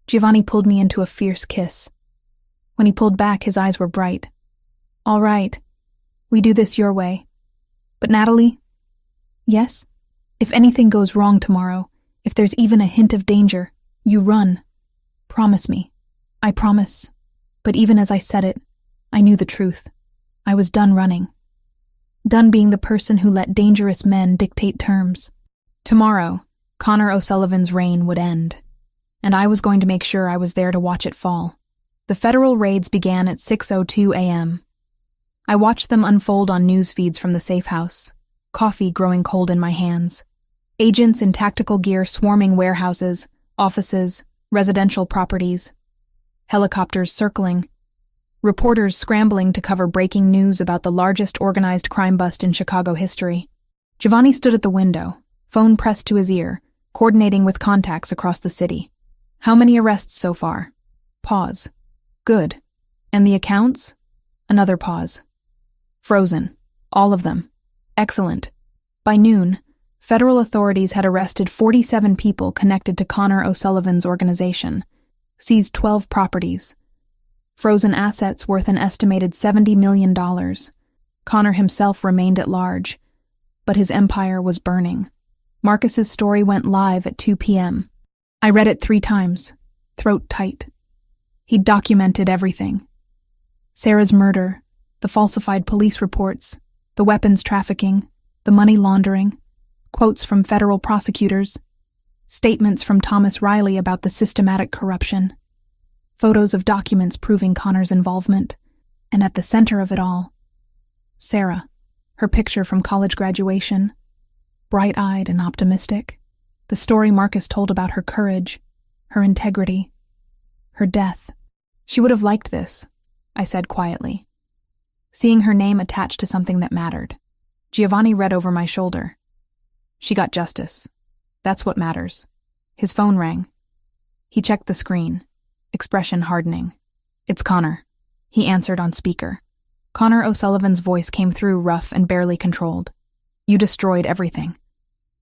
Giovanni pulled me into a fierce kiss. When he pulled back, his eyes were bright. All right. We do this your way. But Natalie? Yes? If anything goes wrong tomorrow, if there's even a hint of danger, you run. Promise me. I promise. But even as I said it, I knew the truth. I was done running. Done being the person who let dangerous men dictate terms. Tomorrow, Connor O'Sullivan's reign would end, and I was going to make sure I was there to watch it fall. The federal raids began at 6:02 a.m. I watched them unfold on news feeds from the safe house, coffee growing cold in my hands. Agents in tactical gear swarming warehouses, offices, residential properties. Helicopters circling. Reporters scrambling to cover breaking news about the largest organized crime bust in Chicago history. Giovanni stood at the window, phone pressed to his ear, coordinating with contacts across the city. How many arrests so far? Pause. Good. And the accounts? Another pause. Frozen. All of them. Excellent. By noon, federal authorities had arrested 47 people connected to Connor O'Sullivan's organization, seized 12 properties, frozen assets worth an estimated $70 million. Connor himself remained at large, but his empire was burning. Marcus's story went live at 2 p.m. I read it 3 times, throat tight. He'd documented everything. Sarah's murder, the falsified police reports, the weapons trafficking, the money laundering, quotes from federal prosecutors, statements from Thomas Riley about the systematic corruption, photos of documents proving Connor's involvement, and at the center of it all, Sarah, her picture from college graduation, bright-eyed and optimistic, the story Marcus told about her courage, her integrity, her death. She would have liked this, I said quietly, seeing her name attached to something that mattered. Giovanni read over my shoulder. She got justice. That's what matters. His phone rang. He checked the screen, expression hardening. It's Connor. He answered on speaker. Connor O'Sullivan's voice came through rough and barely controlled. You destroyed everything.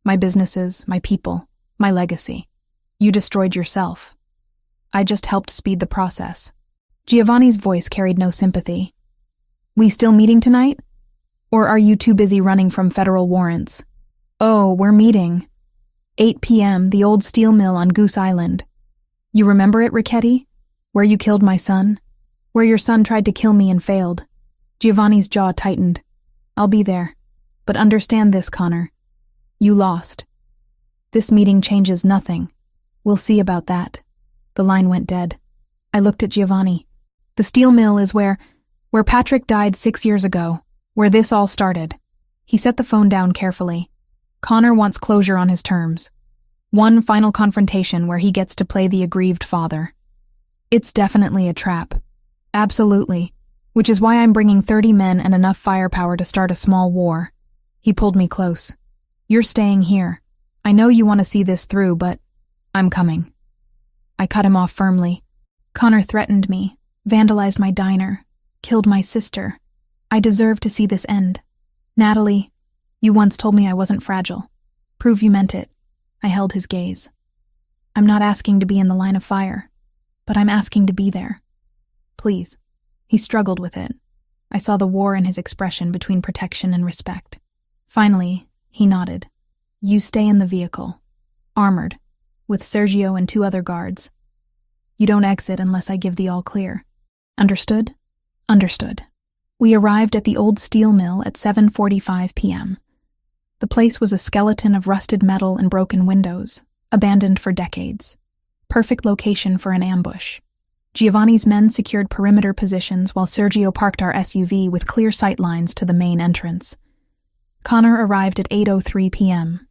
My businesses, my people, my legacy. You destroyed yourself. I just helped speed the process. Giovanni's voice carried no sympathy. We still meeting tonight? Or are you too busy running from federal warrants? Oh, we're meeting. 8 p.m., the old steel mill on Goose Island. You remember it, Richetti? Where you killed my son? Where your son tried to kill me and failed. Giovanni's jaw tightened. I'll be there. But understand this, Connor. You lost. This meeting changes nothing. We'll see about that. The line went dead. I looked at Giovanni. The steel mill is where Patrick died 6 years ago, where this all started. He set the phone down carefully. Connor wants closure on his terms. One final confrontation where he gets to play the aggrieved father. It's definitely a trap. Absolutely. Which is why I'm bringing 30 men and enough firepower to start a small war. He pulled me close. You're staying here. I know you want to see this through, but I'm coming. I cut him off firmly. Connor threatened me, vandalized my diner, killed my sister. I deserve to see this end. Natalie, you once told me I wasn't fragile. Prove you meant it. I held his gaze. I'm not asking to be in the line of fire, but I'm asking to be there. Please. He struggled with it. I saw the war in his expression between protection and respect. Finally, he nodded. You stay in the vehicle, armored, with Sergio and 2 other guards. You don't exit unless I give the all clear. Understood? Understood. We arrived at the old steel mill at 7:45 p.m. The place was a skeleton of rusted metal and broken windows, abandoned for decades. Perfect location for an ambush. Giovanni's men secured perimeter positions while Sergio parked our SUV with clear sight lines to the main entrance. Connor arrived at 8:03 p.m.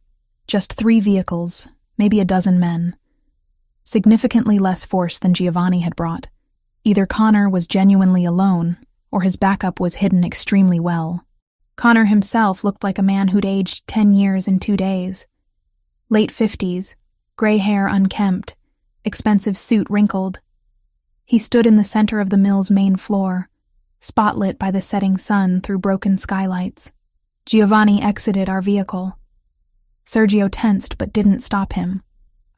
Just 3 vehicles, maybe a dozen men. Significantly less force than Giovanni had brought. Either Connor was genuinely alone, or his backup was hidden extremely well. Connor himself looked like a man who'd aged 10 years in 2 days. Late 50s, gray hair unkempt, expensive suit wrinkled. He stood in the center of the mill's main floor, spotlit by the setting sun through broken skylights. Giovanni exited our vehicle. Sergio tensed but didn't stop him.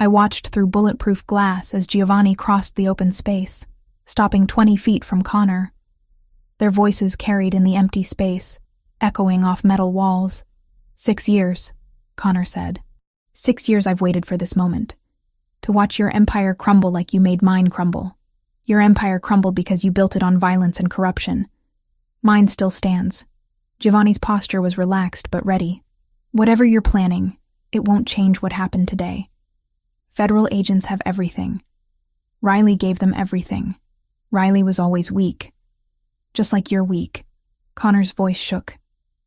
I watched through bulletproof glass as Giovanni crossed the open space, stopping 20 feet from Connor. Their voices carried in the empty space, echoing off metal walls. 6 years, Connor said. 6 years I've waited for this moment. To watch your empire crumble like you made mine crumble. Your empire crumbled because you built it on violence and corruption. Mine still stands. Giovanni's posture was relaxed but ready. Whatever you're planning, it won't change what happened today. Federal agents have everything. Riley gave them everything. Riley was always weak. Just like you're weak. Connor's voice shook.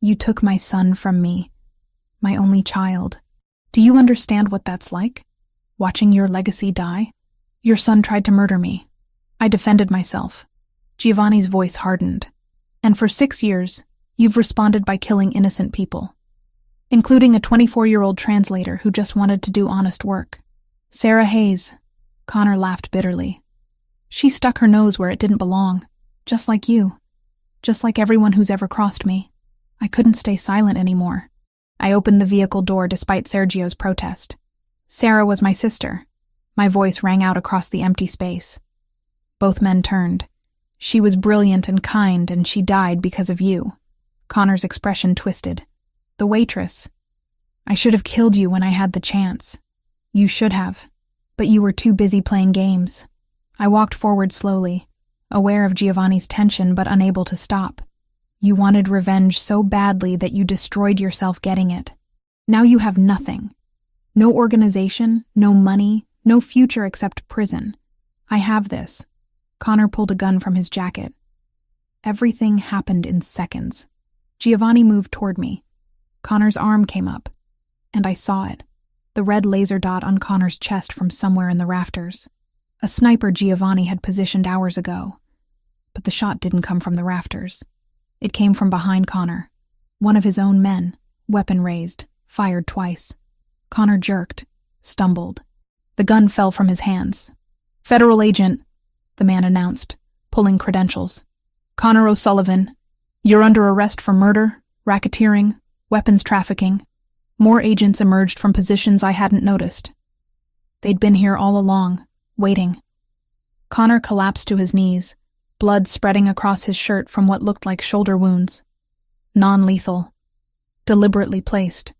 You took my son from me. My only child. Do you understand what that's like? Watching your legacy die? Your son tried to murder me. I defended myself. Giovanni's voice hardened. And for 6 years, you've responded by killing innocent people. Including a 24-year-old translator who just wanted to do honest work. Sarah Hayes. Connor laughed bitterly. She stuck her nose where it didn't belong. Just like you. Just like everyone who's ever crossed me. I couldn't stay silent anymore. I opened the vehicle door despite Sergio's protest. Sarah was my sister. My voice rang out across the empty space. Both men turned. She was brilliant and kind, and she died because of you. Connor's expression twisted. The waitress. I should have killed you when I had the chance. You should have. But you were too busy playing games. I walked forward slowly, aware of Giovanni's tension but unable to stop. You wanted revenge so badly that you destroyed yourself getting it. Now you have nothing. No organization, no money, no future except prison. I have this. Connor pulled a gun from his jacket. Everything happened in seconds. Giovanni moved toward me. Connor's arm came up, and I saw it. The red laser dot on Connor's chest from somewhere in the rafters. A sniper Giovanni had positioned hours ago. But the shot didn't come from the rafters. It came from behind Connor. One of his own men, weapon raised, fired twice. Connor jerked, stumbled. The gun fell from his hands. Federal agent, the man announced, pulling credentials. Connor O'Sullivan, you're under arrest for murder, racketeering, weapons trafficking. More agents emerged from positions I hadn't noticed. They'd been here all along, waiting. Connor collapsed to his knees, blood spreading across his shirt from what looked like shoulder wounds. Non-lethal. Deliberately placed.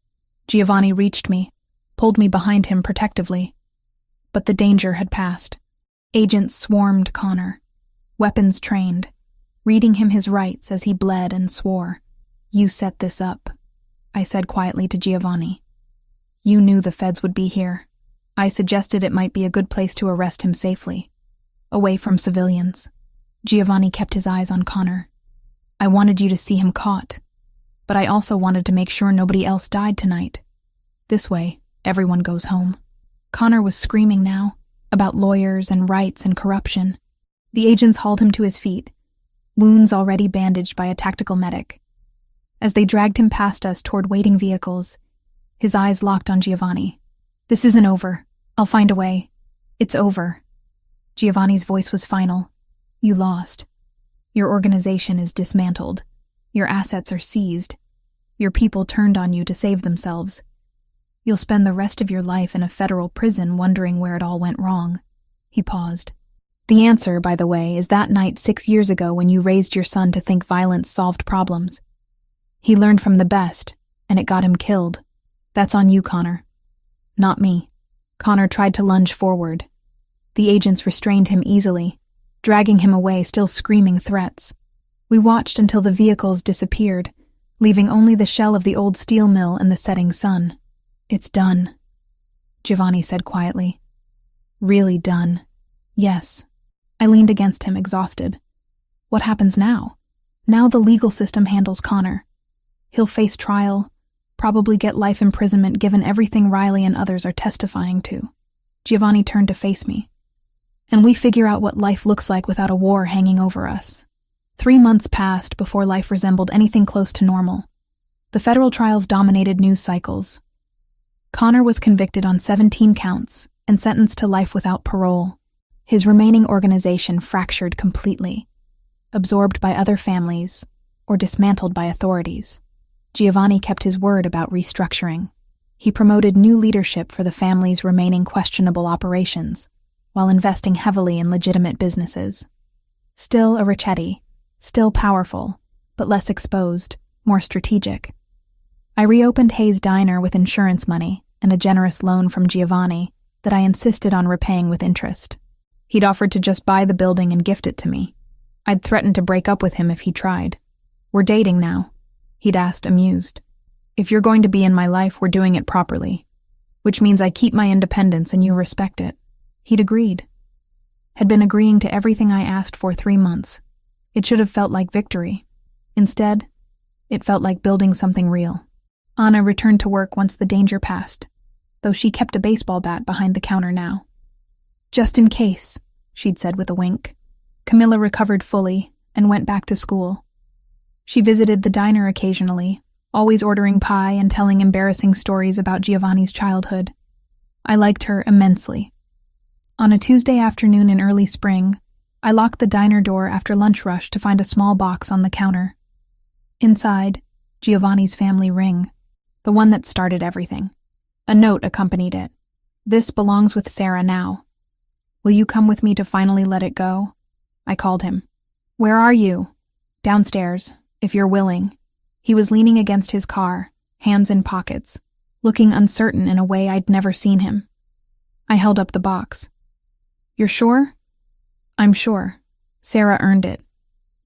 Giovanni reached me, pulled me behind him protectively. But the danger had passed. Agents swarmed Connor, weapons trained, reading him his rights as he bled and swore. "You set this up," I said quietly to Giovanni. "You knew the feds would be here. I suggested it might be a good place to arrest him safely, away from civilians." Giovanni kept his eyes on Connor. "I wanted you to see him caught, but I also wanted to make sure nobody else died tonight. This way, everyone goes home." Connor was screaming now, about lawyers and rights and corruption. The agents hauled him to his feet, wounds already bandaged by a tactical medic. As they dragged him past us toward waiting vehicles, his eyes locked on Giovanni. "This isn't over. I'll find a way. It's over." Giovanni's voice was final. "You lost. Your organization is dismantled. Your assets are seized. Your people turned on you to save themselves. You'll spend the rest of your life in a federal prison wondering where it all went wrong." He paused. "The answer, by the way, is that night 6 years ago when you raised your son to think violence solved problems. He learned from the best, and it got him killed. That's on you, Connor. Not me." Connor tried to lunge forward. The agents restrained him easily, dragging him away, still screaming threats. We watched until the vehicles disappeared, leaving only the shell of the old steel mill and the setting sun. "It's done," Giovanni said quietly. "Really done. Yes." I leaned against him, exhausted. What happens now? Now the legal system handles Connor. He'll face trial, probably get life imprisonment given everything Riley and others are testifying to. Giovanni turned to face me. "And we figure out what life looks like without a war hanging over us." 3 months passed before life resembled anything close to normal. The federal trials dominated news cycles. Connor was convicted on 17 counts and sentenced to life without parole. His remaining organization fractured completely, absorbed by other families or dismantled by authorities. Giovanni kept his word about restructuring. He promoted new leadership for the family's remaining questionable operations, while investing heavily in legitimate businesses. Still a Ricchetti, still powerful, but less exposed, more strategic. I reopened Hayes' Diner with insurance money and a generous loan from Giovanni that I insisted on repaying with interest. He'd offered to just buy the building and gift it to me. I'd threatened to break up with him if he tried. "We're dating now," he'd asked, amused. "If you're going to be in my life, we're doing it properly, which means I keep my independence and you respect it." He'd agreed. Had been agreeing to everything I asked for 3 months. It should have felt like victory. Instead, it felt like building something real. Anna returned to work once the danger passed, though she kept a baseball bat behind the counter now. "Just in case," she'd said with a wink. Camilla recovered fully and went back to school. She visited the diner occasionally, always ordering pie and telling embarrassing stories about Giovanni's childhood. I liked her immensely. On a Tuesday afternoon in early spring, I locked the diner door after lunch rush to find a small box on the counter. Inside, Giovanni's family ring, the one that started everything. A note accompanied it. "This belongs with Sarah now. Will you come with me to finally let it go?" I called him. "Where are you?" "Downstairs, if you're willing." He was leaning against his car, hands in pockets, looking uncertain in a way I'd never seen him. I held up the box. "You're sure?" "I'm sure. Sarah earned it.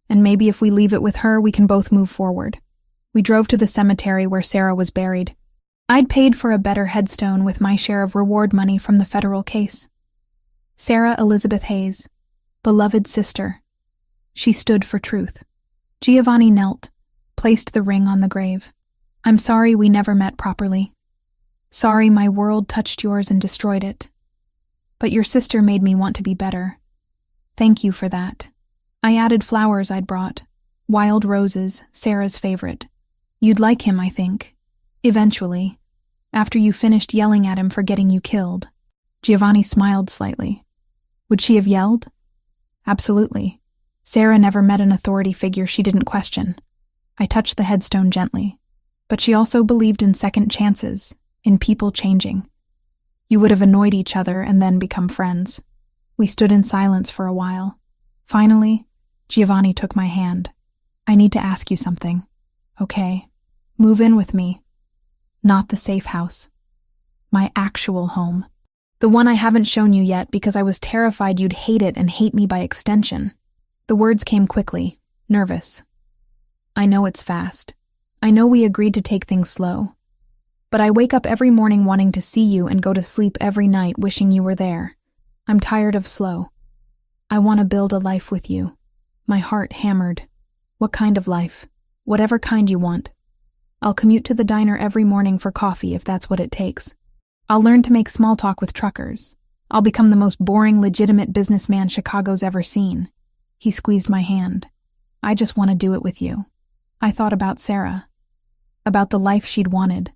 And maybe if we leave it with her, we can both move forward." We drove to the cemetery where Sarah was buried. I'd paid for a better headstone with my share of reward money from the federal case. Sarah Elizabeth Hayes, beloved sister. She stood for truth. Giovanni knelt, placed the ring on the grave. "I'm sorry we never met properly. Sorry my world touched yours and destroyed it. But your sister made me want to be better. Thank you for that." I added flowers I'd brought, wild roses, Sarah's favorite. "You'd like him, I think. Eventually, after you finished yelling at him for getting you killed." Giovanni smiled slightly. Would she have yelled? Absolutely. Sarah never met an authority figure she didn't question. I touched the headstone gently. But she also believed in second chances, in people changing. You would have annoyed each other and then become friends. We stood in silence for a while. Finally, Giovanni took my hand. "I need to ask you something." "Okay. Move in with me." Not the safe house. My actual home. The one I haven't shown you yet because I was terrified you'd hate it and hate me by extension. The words came quickly, nervous. I know it's fast. I know we agreed to take things slow. But I wake up every morning wanting to see you and go to sleep every night wishing you were there. I'm tired of slow. I want to build a life with you. My heart hammered. What kind of life? Whatever kind you want. I'll commute to the diner every morning for coffee if that's what it takes. I'll learn to make small talk with truckers. I'll become the most boring, legitimate businessman Chicago's ever seen. He squeezed my hand. I just want to do it with you. I thought about Sarah. About the life she'd wanted.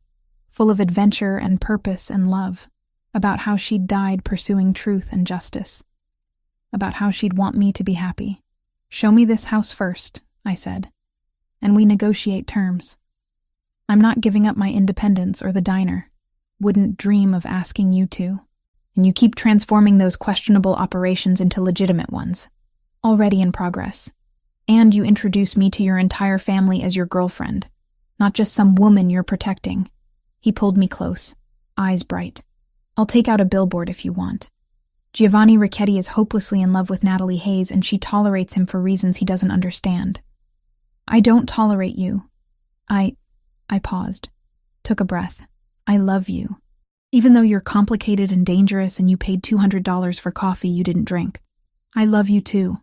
Full of adventure and purpose and love. About how she'd died pursuing truth and justice. About how she'd want me to be happy. Show me this house first, I said. And we negotiate terms. I'm not giving up my independence or the diner. Wouldn't dream of asking you to. And you keep transforming those questionable operations into legitimate ones. Already in progress. And you introduce me to your entire family as your girlfriend. Not just some woman you're protecting. He pulled me close, eyes bright. I'll take out a billboard if you want. Giovanni Ricchetti is hopelessly in love with Natalie Hayes and she tolerates him for reasons he doesn't understand. I don't tolerate you. I paused. Took a breath. I love you. Even though you're complicated and dangerous and you paid $200 for coffee you didn't drink. I love you too.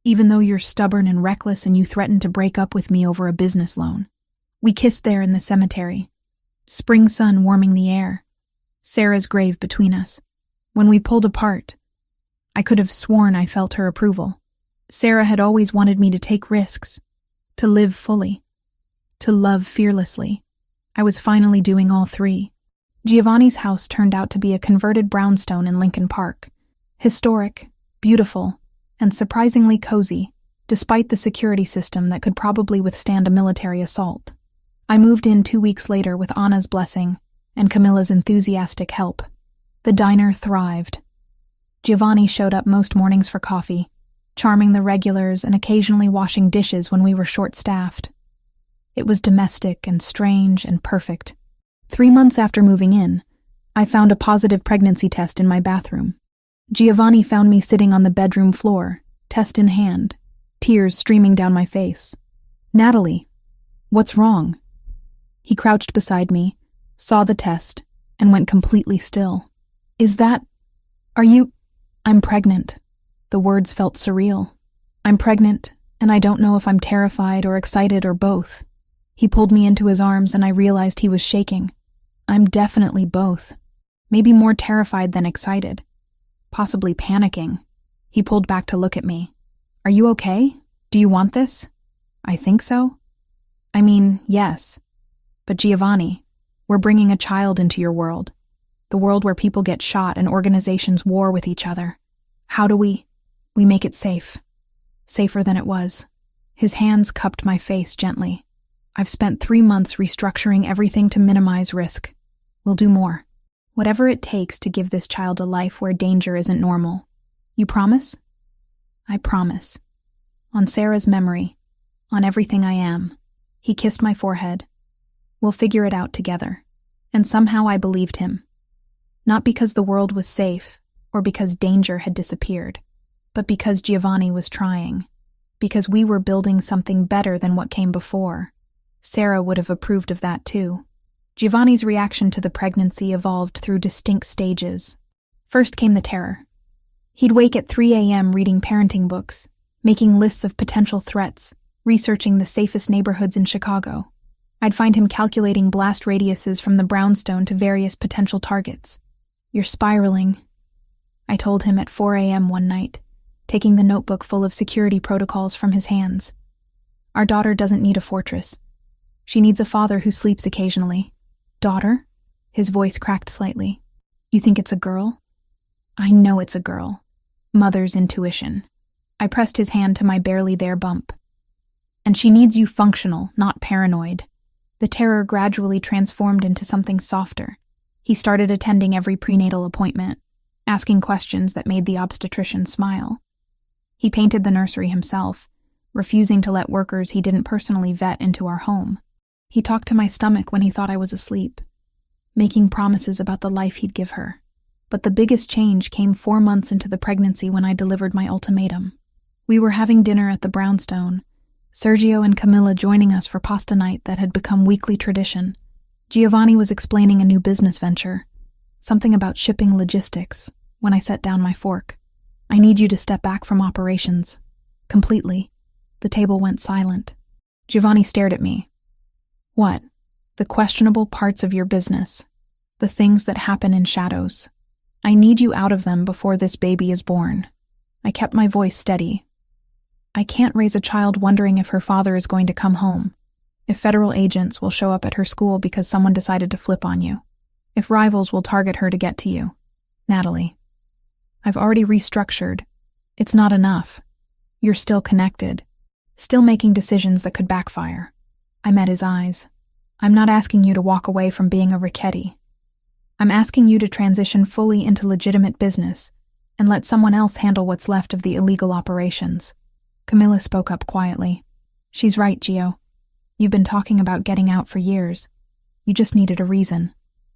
Even though you're stubborn and reckless and you threatened to break up with me over a business loan. We kissed there in the cemetery. Spring sun warming the air. Sarah's grave between us. When we pulled apart, I could have sworn I felt her approval. Sarah had always wanted me to take risks. To live fully. To love fearlessly. I was finally doing all three. Giovanni's house turned out to be a converted brownstone in Lincoln Park. Historic, beautiful, and surprisingly cozy, despite the security system that could probably withstand a military assault. I moved in 2 weeks later with Anna's blessing and Camilla's enthusiastic help. The diner thrived. Giovanni showed up most mornings for coffee, charming the regulars and occasionally washing dishes when we were short-staffed. It was domestic and strange and perfect. 3 months after moving in, I found a positive pregnancy test in my bathroom. Giovanni found me sitting on the bedroom floor, test in hand, tears streaming down my face. Natalie, what's wrong? He crouched beside me, saw the test, and went completely still. I'm pregnant. The words felt surreal. I'm pregnant, and I don't know if I'm terrified or excited or both. He pulled me into his arms and I realized he was shaking. I'm definitely both. Maybe more terrified than excited. Possibly panicking. He pulled back to look at me. Are you okay? Do you want this? I think so. I mean, yes. But Giovanni, we're bringing a child into your world. The world where people get shot and organizations war with each other. How do we make it safe? Safer than it was. His hands cupped my face gently. I've spent 3 months restructuring everything to minimize risk. We'll do more. Whatever it takes to give this child a life where danger isn't normal. You promise? I promise. On Sarah's memory. On everything I am. He kissed my forehead. We'll figure it out together. And somehow I believed him. Not because the world was safe, or because danger had disappeared, but because Giovanni was trying. Because we were building something better than what came before. Sarah would have approved of that too. Giovanni's reaction to the pregnancy evolved through distinct stages. First came the terror. He'd wake at 3 a.m. reading parenting books, making lists of potential threats, researching the safest neighborhoods in Chicago. I'd find him calculating blast radiuses from the brownstone to various potential targets. You're spiraling, I told him at 4 a.m. one night, taking the notebook full of security protocols from his hands. Our daughter doesn't need a fortress. She needs a father who sleeps occasionally. Daughter? His voice cracked slightly. You think it's a girl? I know it's a girl. Mother's intuition. I pressed his hand to my barely there bump. And she needs you functional, not paranoid. The terror gradually transformed into something softer. He started attending every prenatal appointment, asking questions that made the obstetrician smile. He painted the nursery himself, refusing to let workers he didn't personally vet into our home. He talked to my stomach when he thought I was asleep. making promises about the life he'd give her. But the biggest change came 4 months into the pregnancy when I delivered my ultimatum. We were having dinner at the Brownstone, Sergio and Camilla joining us for pasta night that had become weekly tradition. Giovanni was explaining a new business venture, something about shipping logistics, when I set down my fork. I need you to step back from operations. Completely. The table went silent. Giovanni stared at me. What? The questionable parts of your business. The things that happen in shadows. I need you out of them before this baby is born. I kept my voice steady. I can't raise a child wondering if her father is going to come home. If federal agents will show up at her school because someone decided to flip on you. If rivals will target her to get to you. Natalie. I've already restructured. It's not enough. You're still connected. Still making decisions that could backfire. I met his eyes. I'm not asking you to walk away from being a Richetti. I'm asking you to transition fully into legitimate business and let someone else handle what's left of the illegal operations. Camilla spoke up quietly. She's right, Gio. You've been talking about getting out for years. You just needed a reason.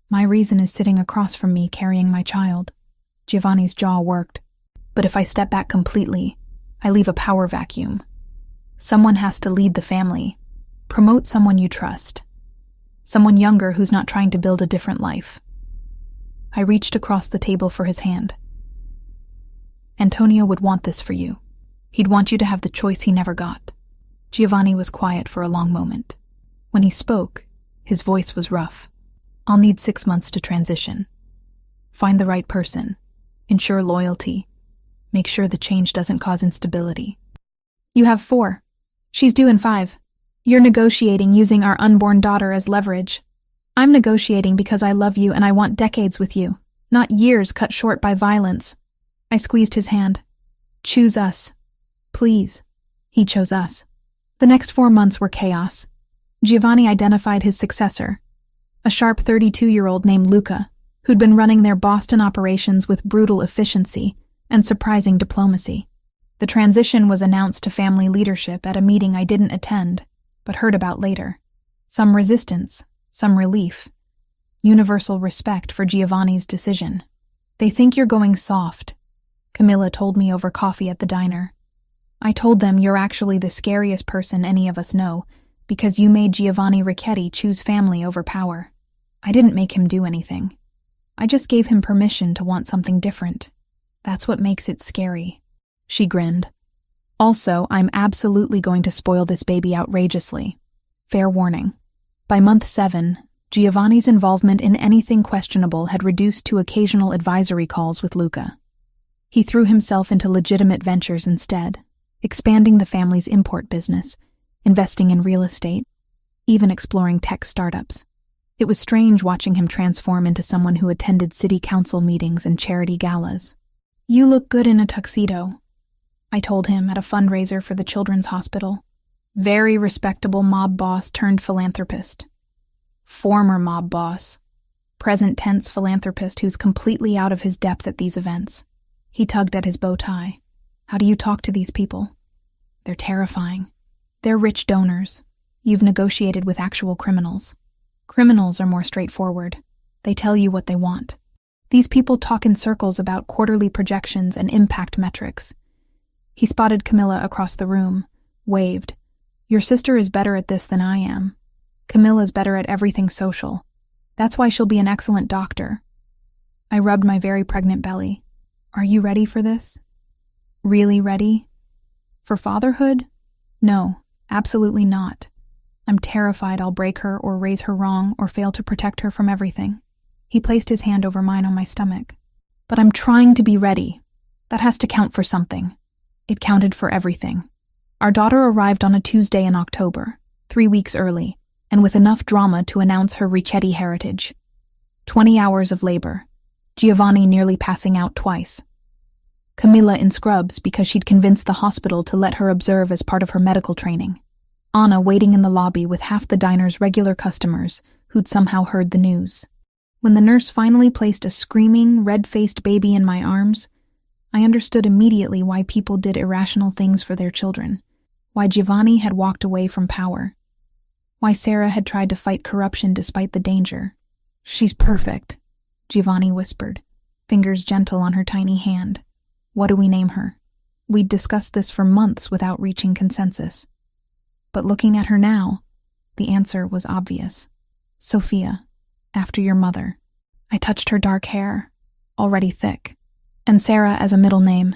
My reason is sitting across from me carrying my child. Giovanni's jaw worked. But if I step back completely, I leave a power vacuum. Someone has to lead the family. Promote someone you trust. Someone younger who's not trying to build a different life. I reached across the table for his hand. Antonio would want this for you. He'd want you to have the choice he never got. Giovanni was quiet for a long moment. When he spoke, his voice was rough. I'll need 6 months to transition. Find the right person. Ensure loyalty. Make sure the change doesn't cause instability. You have 4. She's due in 5. You're negotiating using our unborn daughter as leverage. I'm negotiating because I love you and I want decades with you, not years cut short by violence. I squeezed his hand. Choose us. Please. He chose us. The next 4 months were chaos. Giovanni identified his successor, a sharp 32-year-old named Luca, who'd been running their Boston operations with brutal efficiency and surprising diplomacy. The transition was announced to family leadership at a meeting I didn't attend, but heard about later. Some resistance, some relief. Universal respect for Giovanni's decision. They think you're going soft, Camilla told me over coffee at the diner. I told them you're actually the scariest person any of us know because you made Giovanni Richetti choose family over power. I didn't make him do anything. I just gave him permission to want something different. That's what makes it scary. She grinned. Also, I'm absolutely going to spoil this baby outrageously. Fair warning. By month 7, Giovanni's involvement in anything questionable had reduced to occasional advisory calls with Luca. He threw himself into legitimate ventures instead, expanding the family's import business, investing in real estate, even exploring tech startups. It was strange watching him transform into someone who attended city council meetings and charity galas. You look good in a tuxedo, I told him at a fundraiser for the children's hospital. Very respectable mob boss turned philanthropist. Former mob boss. Present tense philanthropist who's completely out of his depth at these events. He tugged at his bow tie. How do you talk to these people? They're terrifying. They're rich donors. You've negotiated with actual criminals. Criminals are more straightforward. They tell you what they want. These people talk in circles about quarterly projections and impact metrics. He spotted Camilla across the room, waved. Your sister is better at this than I am. Camilla's better at everything social. That's why she'll be an excellent doctor. I rubbed my very pregnant belly. Are you ready for this? Really ready? For fatherhood? No, absolutely not. I'm terrified I'll break her or raise her wrong or fail to protect her from everything. He placed his hand over mine on my stomach. But I'm trying to be ready. That has to count for something. It counted for everything. Our daughter arrived on a Tuesday in October, 3 weeks early, and with enough drama to announce her Richetti heritage. 20 hours of labor. Giovanni nearly passing out twice. Camilla in scrubs because she'd convinced the hospital to let her observe as part of her medical training. Anna waiting in the lobby with half the diner's regular customers who'd somehow heard the news. When the nurse finally placed a screaming, red-faced baby in my arms, I understood immediately why people did irrational things for their children, why Giovanni had walked away from power, why Sarah had tried to fight corruption despite the danger. She's perfect, Giovanni whispered, fingers gentle on her tiny hand. What do we name her? We'd discussed this for months without reaching consensus. But looking at her now, the answer was obvious. Sophia, after your mother. I touched her dark hair, already thick, and Sarah as a middle name.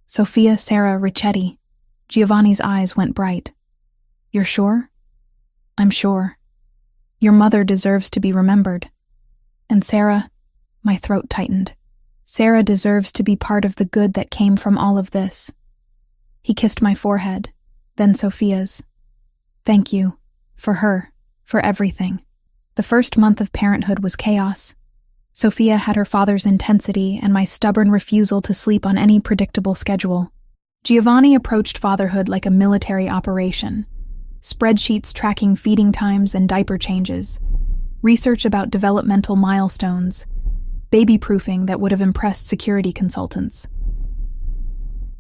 Sophia Sarah Ricchetti. Giovanni's eyes went bright. You're sure? I'm sure. Your mother deserves to be remembered. And Sarah, my throat tightened. Sarah deserves to be part of the good that came from all of this. He kissed my forehead, then Sophia's. Thank you. For her. For everything. The first month of parenthood was chaos. Sophia had her father's intensity and my stubborn refusal to sleep on any predictable schedule. Giovanni approached fatherhood like a military operation. Spreadsheets tracking feeding times and diaper changes. Research about developmental milestones. Baby-proofing that would have impressed security consultants.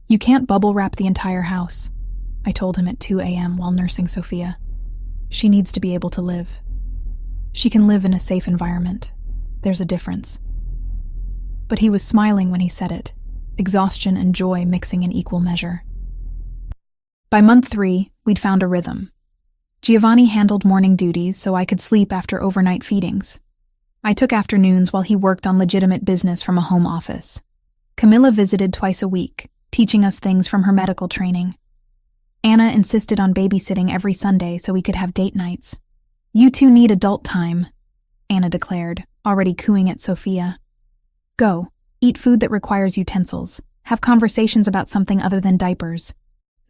You can't bubble wrap the entire house, I told him at 2 a.m. while nursing Sophia. She needs to be able to live. She can live in a safe environment. There's a difference. But he was smiling when he said it, exhaustion and joy mixing in equal measure. By month 3, we'd found a rhythm. Giovanni handled morning duties so I could sleep after overnight feedings. I took afternoons while he worked on legitimate business from a home office. Camilla visited twice a week, teaching us things from her medical training. Anna insisted on babysitting every Sunday so we could have date nights. You two need adult time, Anna declared, already cooing at Sophia. Go, eat food that requires utensils. Have conversations about something other than diapers.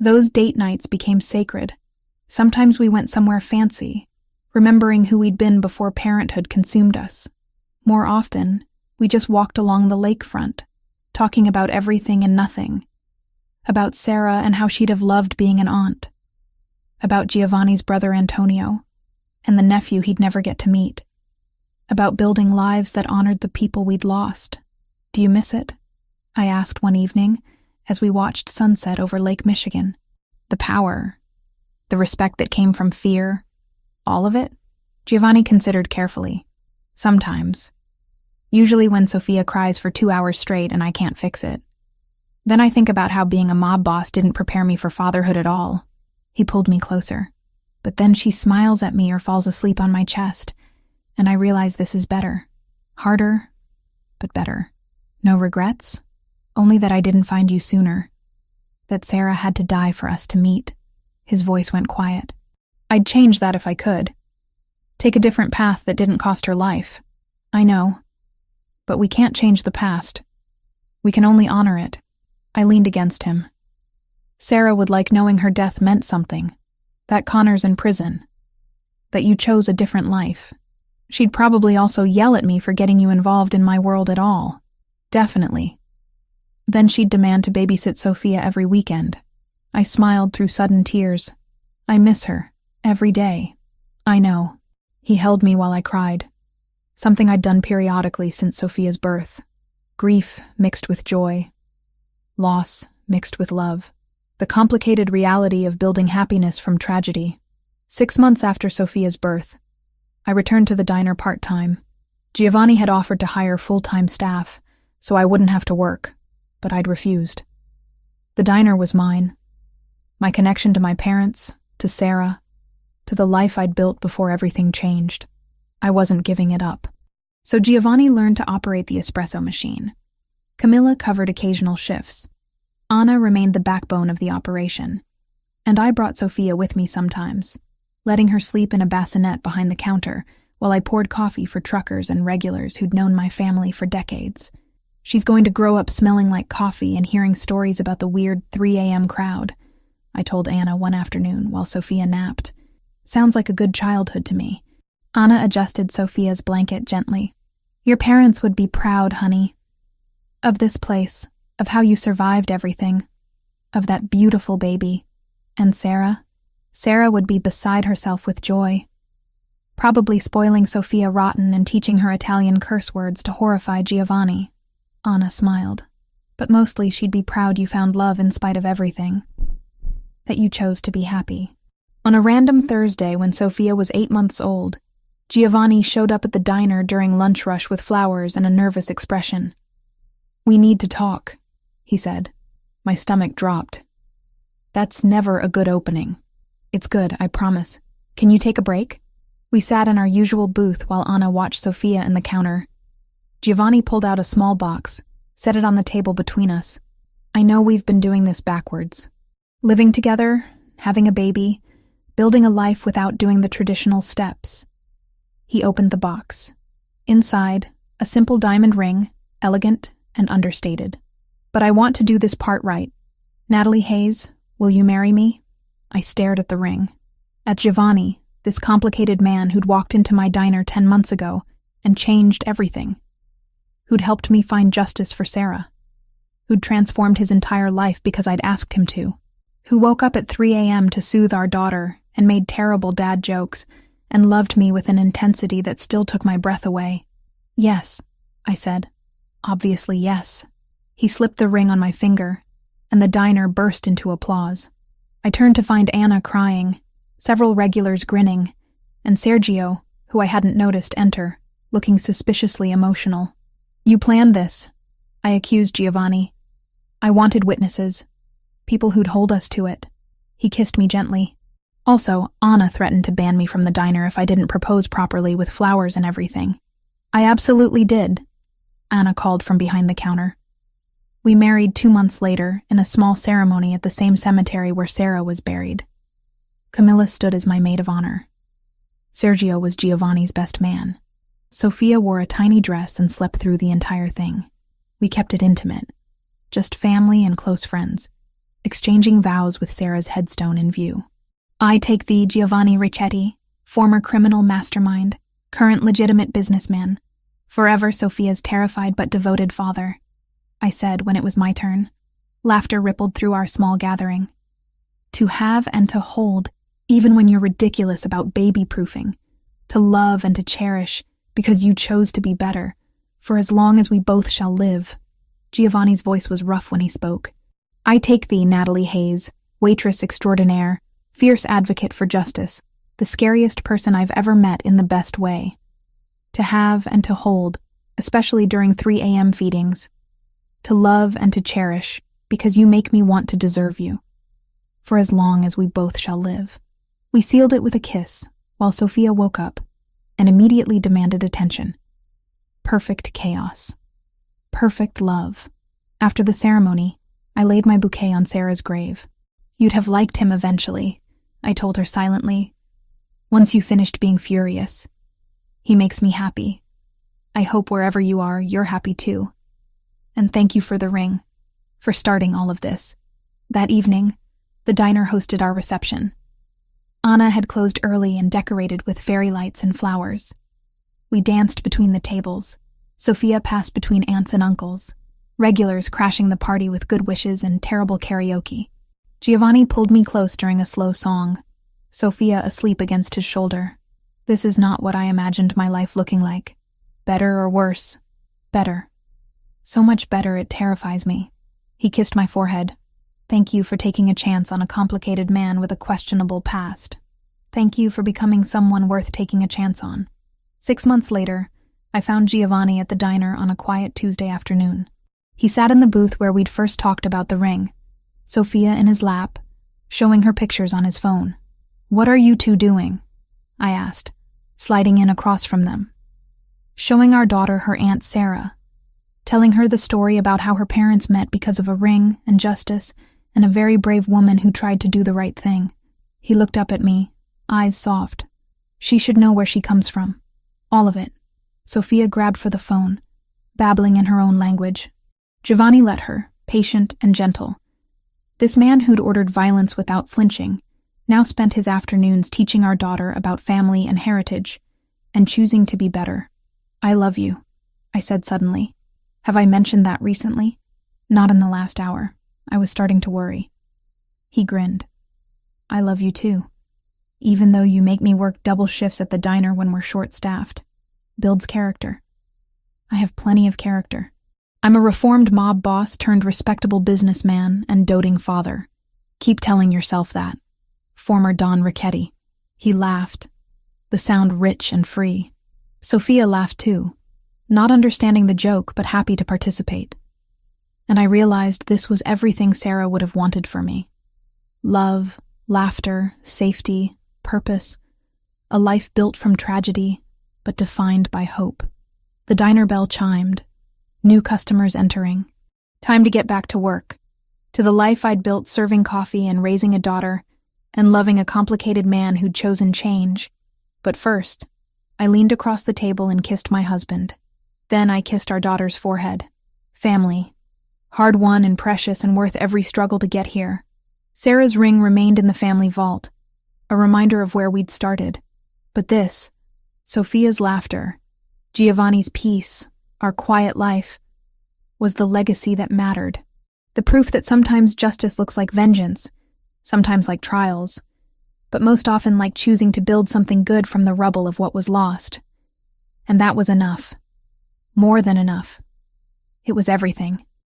Those date nights became sacred. Sometimes we went somewhere fancy, remembering who we'd been before parenthood consumed us. More often, we just walked along the lakefront, talking about everything and nothing. About Sarah and how she'd have loved being an aunt. About Giovanni's brother Antonio, and the nephew he'd never get to meet. About building lives that honored the people we'd lost. Do you miss it? I asked one evening as we watched sunset over Lake Michigan. The power, the respect that came from fear, all of it? Giovanni considered carefully. Sometimes. Usually when Sophia cries for 2 hours straight and I can't fix it. Then I think about how being a mob boss didn't prepare me for fatherhood at all. He pulled me closer. But then she smiles at me or falls asleep on my chest, and I realize this is better. Harder, but better. No regrets? Only that I didn't find you sooner. That Sarah had to die for us to meet. His voice went quiet. I'd change that if I could. Take a different path that didn't cost her life. I know. But we can't change the past. We can only honor it. I leaned against him. Sarah would like knowing her death meant something. That Connor's in prison. That you chose a different life. She'd probably also yell at me for getting you involved in my world at all. Definitely. Then she'd demand to babysit Sophia every weekend. I smiled through sudden tears. I miss her. Every day. I know. He held me while I cried. Something I'd done periodically since Sophia's birth. Grief mixed with joy. Loss mixed with love. The complicated reality of building happiness from tragedy. 6 months after Sophia's birth, I returned to the diner part-time. Giovanni had offered to hire full-time staff, so I wouldn't have to work, but I'd refused. The diner was mine. My connection to my parents, to Sarah, to the life I'd built before everything changed. I wasn't giving it up. So Giovanni learned to operate the espresso machine. Camilla covered occasional shifts. Anna remained the backbone of the operation. And I brought Sophia with me sometimes, letting her sleep in a bassinet behind the counter while I poured coffee for truckers and regulars who'd known my family for decades. She's going to grow up smelling like coffee and hearing stories about the weird 3 a.m. crowd, I told Anna one afternoon while Sophia napped. Sounds like a good childhood to me. Anna adjusted Sophia's blanket gently. Your parents would be proud, honey. Of this place, of how you survived everything, of that beautiful baby. And Sarah? Sarah would be beside herself with joy. Probably spoiling Sophia rotten and teaching her Italian curse words to horrify Giovanni. Anna smiled. But mostly she'd be proud you found love in spite of everything. That you chose to be happy. On a random Thursday when Sophia was 8 months old, Giovanni showed up at the diner during lunch rush with flowers and a nervous expression. "We need to talk," he said. My stomach dropped. "That's never a good opening." "It's good, I promise. Can you take a break?" We sat in our usual booth while Anna watched Sophia in the counter. Giovanni pulled out a small box, set it on the table between us. "I know we've been doing this backwards. Living together, having a baby, building a life without doing the traditional steps." He opened the box. Inside, a simple diamond ring, elegant and understated. "But I want to do this part right. Natalie Hayes, will you marry me?" I stared at the ring. At Giovanni, this complicated man who'd walked into my diner 10 months ago and changed everything. Who'd helped me find justice for Sarah. Who'd transformed his entire life because I'd asked him to. Who woke up at 3 a.m. to soothe our daughter and made terrible dad jokes and loved me with an intensity that still took my breath away. "Yes," I said. "Obviously yes." He slipped the ring on my finger, and the diner burst into applause. I turned to find Anna crying, several regulars grinning, and Sergio, who I hadn't noticed, enter, looking suspiciously emotional. "You planned this," I accused Giovanni. "I wanted witnesses, people who'd hold us to it." He kissed me gently. Also, Anna threatened to ban me from the diner if I didn't propose properly with flowers and everything. "I absolutely did," Anna called from behind the counter. We married 2 months later in a small ceremony at the same cemetery where Sarah was buried. Camilla stood as my maid of honor. Sergio was Giovanni's best man. Sophia wore a tiny dress and slept through the entire thing. We kept it intimate, just family and close friends, exchanging vows with Sarah's headstone in view. "I take thee, Giovanni Ricchetti, former criminal mastermind, current legitimate businessman, forever Sophia's terrified but devoted father," I said when it was my turn. Laughter rippled through our small gathering. "To have and to hold, even when you're ridiculous about baby-proofing. To love and to cherish, because you chose to be better, for as long as we both shall live." Giovanni's voice was rough when he spoke. "I take thee, Natalie Hayes, waitress extraordinaire, fierce advocate for justice, the scariest person I've ever met in the best way. To have and to hold, especially during 3 a.m. feedings. To love and to cherish, because you make me want to deserve you. For as long as we both shall live." We sealed it with a kiss, while Sophia woke up and immediately demanded attention. Perfect chaos. Perfect love. After the ceremony, I laid my bouquet on Sarah's grave. "You'd have liked him eventually," I told her silently. "Once you finished being furious. He makes me happy. I hope wherever you are, you're happy too. And thank you for the ring, for starting all of this." That evening, the diner hosted our reception. Anna had closed early and decorated with fairy lights and flowers. We danced between the tables. Sophia passed between aunts and uncles, regulars crashing the party with good wishes and terrible karaoke. Giovanni pulled me close during a slow song, Sophia asleep against his shoulder. This is not what I imagined my life looking like. Better or worse? Better. So much better it terrifies me. He kissed my forehead. "Thank you for taking a chance on a complicated man with a questionable past. Thank you for becoming someone worth taking a chance on." 6 months later, I found Giovanni at the diner on a quiet Tuesday afternoon. He sat in the booth where we'd first talked about the ring, Sophia in his lap, showing her pictures on his phone. "What are you two doing?" I asked, sliding in across from them. "Showing our daughter her Aunt Sarah, telling her the story about how her parents met because of a ring and justice and a very brave woman who tried to do the right thing." He looked up at me, eyes soft. "She should know where she comes from. All of it." Sophia grabbed for the phone, babbling in her own language. Giovanni let her, patient and gentle. This man who'd ordered violence without flinching now spent his afternoons teaching our daughter about family and heritage, and choosing to be better. "I love you," I said suddenly. Have I mentioned that recently? Not in the last hour. I was starting to worry. He grinned. "I love you too. Even though you make me work double shifts at the diner when we're short-staffed. Builds character. I have plenty of character. I'm a reformed mob boss turned respectable businessman and doting father. Keep telling yourself that. Former Don Ricchetti." He laughed. the sound rich and free. Sophia laughed too, not understanding the joke but happy to participate. And I realized this was everything Sarah would have wanted for me. Love, laughter, safety, purpose, a life built from tragedy, but defined by hope. The diner bell chimed, new customers entering. Time to get back to work, to the life I'd built serving coffee and raising a daughter, and loving a complicated man who'd chosen change. But first, I leaned across the table and kissed my husband. Then I kissed our daughter's forehead. Family. Hard-won and precious and worth every struggle to get here. Sarah's ring remained in the family vault, a reminder of where we'd started. But this, Sophia's laughter, Giovanni's peace, our quiet life, was the legacy that mattered. The proof that sometimes justice looks like vengeance, sometimes like trials, but most often like choosing to build something good from the rubble of what was lost. And that was enough. More than enough. It was everything.